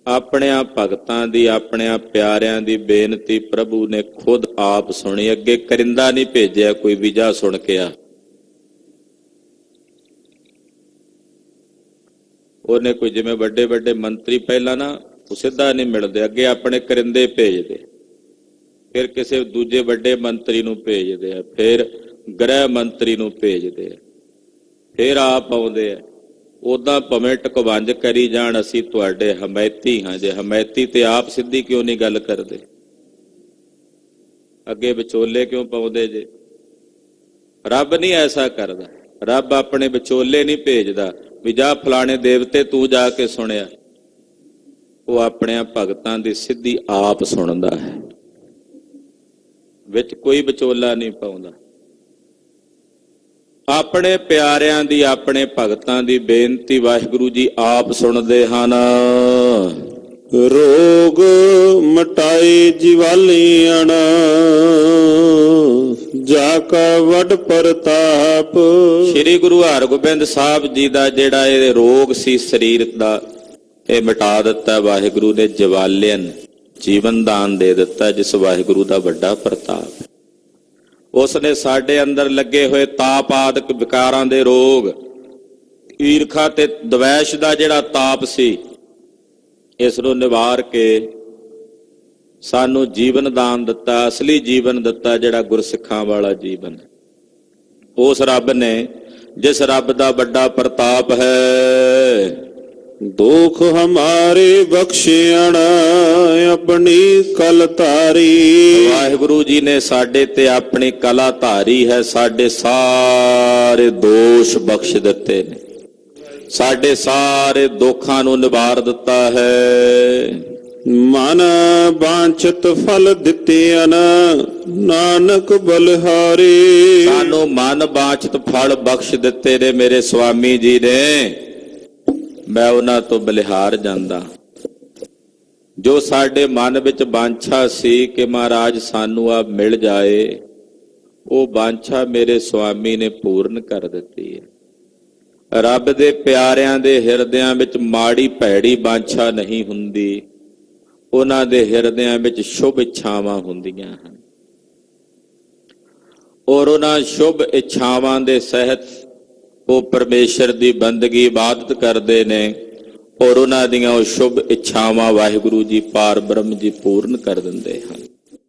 ਆਪਣਿਆਂ ਭਗਤਾਂ ਦੀ, ਆਪਣਿਆਂ ਪਿਆਰਿਆਂ ਦੀ ਬੇਨਤੀ ਪ੍ਰਭੂ ਨੇ ਖੁਦ ਆਪ ਸੁਣੀ। ਅੱਗੇ ਕਰਿੰਦਾ ਨਹੀਂ ਭੇਜਿਆ ਕੋਈ ਵੀ ਜਾ ਸੁਣ ਕੇ ਆ। ਉਹਨੇ ਕੋਈ ਜਿਵੇਂ ਵੱਡੇ ਵੱਡੇ ਮੰਤਰੀ ਪਹਿਲਾਂ ਨਾ ਉਹ ਸਿੱਧਾ ਨਹੀਂ ਮਿਲਦੇ, ਅੱਗੇ ਆਪਣੇ ਕਰਿੰਦੇ ਭੇਜਦੇ, ਫਿਰ ਕਿਸੇ ਦੂਜੇ ਵੱਡੇ ਮੰਤਰੀ ਨੂੰ ਭੇਜਦੇ ਆ, ਫਿਰ ਗ੍ਰਹਿ ਮੰਤਰੀ ਨੂੰ ਭੇਜਦੇ ਆ, ਫਿਰ ਆਪ ਆਉਂਦੇ ਆ। ਉਦਾਂ ਭਵੇਂ ਟਕਵੰਜ ਕਰੀ ਜਾਣ, ਅਸੀਂ ਤੁਹਾਡੇ ਹਮੈਤੀ ਹਾਂ। ਜੇ ਹਮੈਤੀ ਤੇ ਆਪ ਸਿੱਧੀ ਕਿਉਂ ਨਹੀਂ ਗੱਲ ਕਰਦੇ? ਅੱਗੇ ਵਿਚੋਲੇ ਕਿਉਂ ਪਾਉਂਦੇ ਜੇ? ਰੱਬ ਨਹੀਂ ਐਸਾ ਕਰਦਾ। ਰੱਬ ਆਪਣੇ ਵਿਚੋਲੇ ਨਹੀਂ ਭੇਜਦਾ, ਵੀ ਜਾ ਫਲਾਣੇ ਦੇਵਤੇ ਤੂੰ ਜਾ ਕੇ ਸੁਣਿਆ। ਉਹ ਆਪਣੇ ਭਗਤਾਂ ਦੀ ਸਿੱਧੀ ਆਪ ਸੁਣਦਾ ਹੈ, ਵਿੱਚ ਕੋਈ ਵਿਚੋਲਾ ਨਹੀਂ ਪਾਉਂਦਾ। ਆਪਣੇ ਪਿਆਰਿਆਂ ਦੀ, ਆਪਣੇ ਭਗਤਾਂ ਦੀ ਬੇਨਤੀ ਵਾਹਿਗੁਰੂ ਜੀ ਆਪ ਸੁਣਦੇ ਹਨ। ਰੋਗ ਮਟਾਏ ਜਿਵਾਲੀਆਂ ਜਾ ਕਾ ਵੱਡ ਪ੍ਰਤਾਪ। ਸ੍ਰੀ ਗੁਰੂ ਹਰਗੋਬਿੰਦ ਸਾਹਿਬ ਜੀ ਦਾ ਜਿਹੜਾ ਇਹ ਰੋਗ ਸੀ ਸਰੀਰ ਦਾ, ਇਹ ਮਿਟਾ ਦਿੱਤਾ ਵਾਹਿਗੁਰੂ ਨੇ। ਜਵਾਲਿਆਂ ਜੀਵਨ ਦਾਨ ਦੇ ਦਿੱਤਾ, ਜਿਸ ਵਾਹਿਗੁਰੂ ਦਾ ਵੱਡਾ ਪ੍ਰਤਾਪ। ਉਸ ਨੇ ਸਾਡੇ ਅੰਦਰ ਲੱਗੇ ਹੋਏ ਤਾਪ ਆਦਿਕ ਵਿਕਾਰਾਂ ਦੇ ਰੋਗ, ਈਰਖਾ ਤੇ ਦਵੈਸ਼ ਦਾ ਜਿਹੜਾ ਤਾਪ ਸੀ, ਇਸ ਨੂੰ ਨਿਵਾਰ ਕੇ ਸਾਨੂੰ ਜੀਵਨ ਦਾਨ ਦਿੱਤਾ, ਅਸਲੀ ਜੀਵਨ ਦਿੱਤਾ, ਜਿਹੜਾ ਗੁਰਸਿੱਖਾਂ ਵਾਲਾ ਜੀਵਨ। ਉਸ ਰੱਬ ਨੇ, ਜਿਸ ਰੱਬ ਦਾ ਵੱਡਾ ਪ੍ਰਤਾਪ ਹੈ। ਦੁਖ ਹਮਾਰੇ ਬਖਸ਼ਿਆਣ ਆਪਣੀ ਕਲ ਧਾਰੀ। ਵਾਹਿਗੁਰੂ ਜੀ ਨੇ ਸਾਡੇ ਤੇ ਆਪਣੀ ਕਲਾ ਧਾਰੀ ਹੈ, ਸਾਡੇ ਸਾਰੇ ਦੋਸ਼ ਬਖਸ਼ ਦਿੱਤੇ ਨੇ, ਸਾਡੇ ਸਾਰੇ ਦੁੱਖਾਂ ਨੂੰ ਨਿਵਾਰ ਦਿੱਤਾ ਹੈ। ਮਨ ਬਾਂਛਤ ਫਲ ਦਿੱਤਿਆਨ ਨਾਨਕ ਬਲਿਹਾਰੀ। ਸਾਨੂੰ ਮਨ ਬਾਂਛਤ ਫਲ ਬਖਸ਼ ਦਿੱਤੇ ਨੇ ਮੇਰੇ ਸੁਆਮੀ ਜੀ ਨੇ, ਮੈਂ ਉਹਨਾਂ ਤੋਂ ਬਲਿਹਾਰ ਜਾਂਦਾ। ਜੋ ਸਾਡੇ ਮਨ ਵਿੱਚ ਬਾਂਛਾ ਸੀ ਕਿ ਮਹਾਰਾਜ ਸਾਨੂੰ ਆ ਮਿਲ ਜਾਏ, ਉਹ ਬਾਂਛਾ ਮੇਰੇ ਸੁਆਮੀ ਨੇ ਪੂਰਨ ਕਰ ਦਿੱਤੀ ਹੈ। ਰੱਬ ਦੇ ਪਿਆਰਿਆਂ ਦੇ ਹਿਰਦਿਆਂ ਵਿੱਚ ਮਾੜੀ ਭੈੜੀ ਬਾਂਛਾ ਨਹੀਂ ਹੁੰਦੀ, ਉਹਨਾਂ ਦੇ ਹਿਰਦਿਆਂ ਵਿੱਚ ਸ਼ੁਭ ਇੱਛਾਵਾਂ ਹੁੰਦੀਆਂ ਹਨ, ਔਰ ਉਹਨਾਂ ਸ਼ੁਭ ਇੱਛਾਵਾਂ ਦੇ ਸਹਿਤ ਉਹ ਪਰਮੇਸ਼ਰ ਦੀ ਬੰਦਗੀ ਇਬਾਦਤ ਕਰਦੇ ਨੇ, ਔਰ ਉਹਨਾਂ ਦੀਆਂ ਉਹ ਸ਼ੁਭ ਇੱਛਾਵਾਂ ਵਾਹਿਗੁਰੂ ਜੀ ਪਾਰ ਬ੍ਰਹਮ ਜੀ ਪੂਰਨ ਕਰ ਦਿੰਦੇ ਹਨ।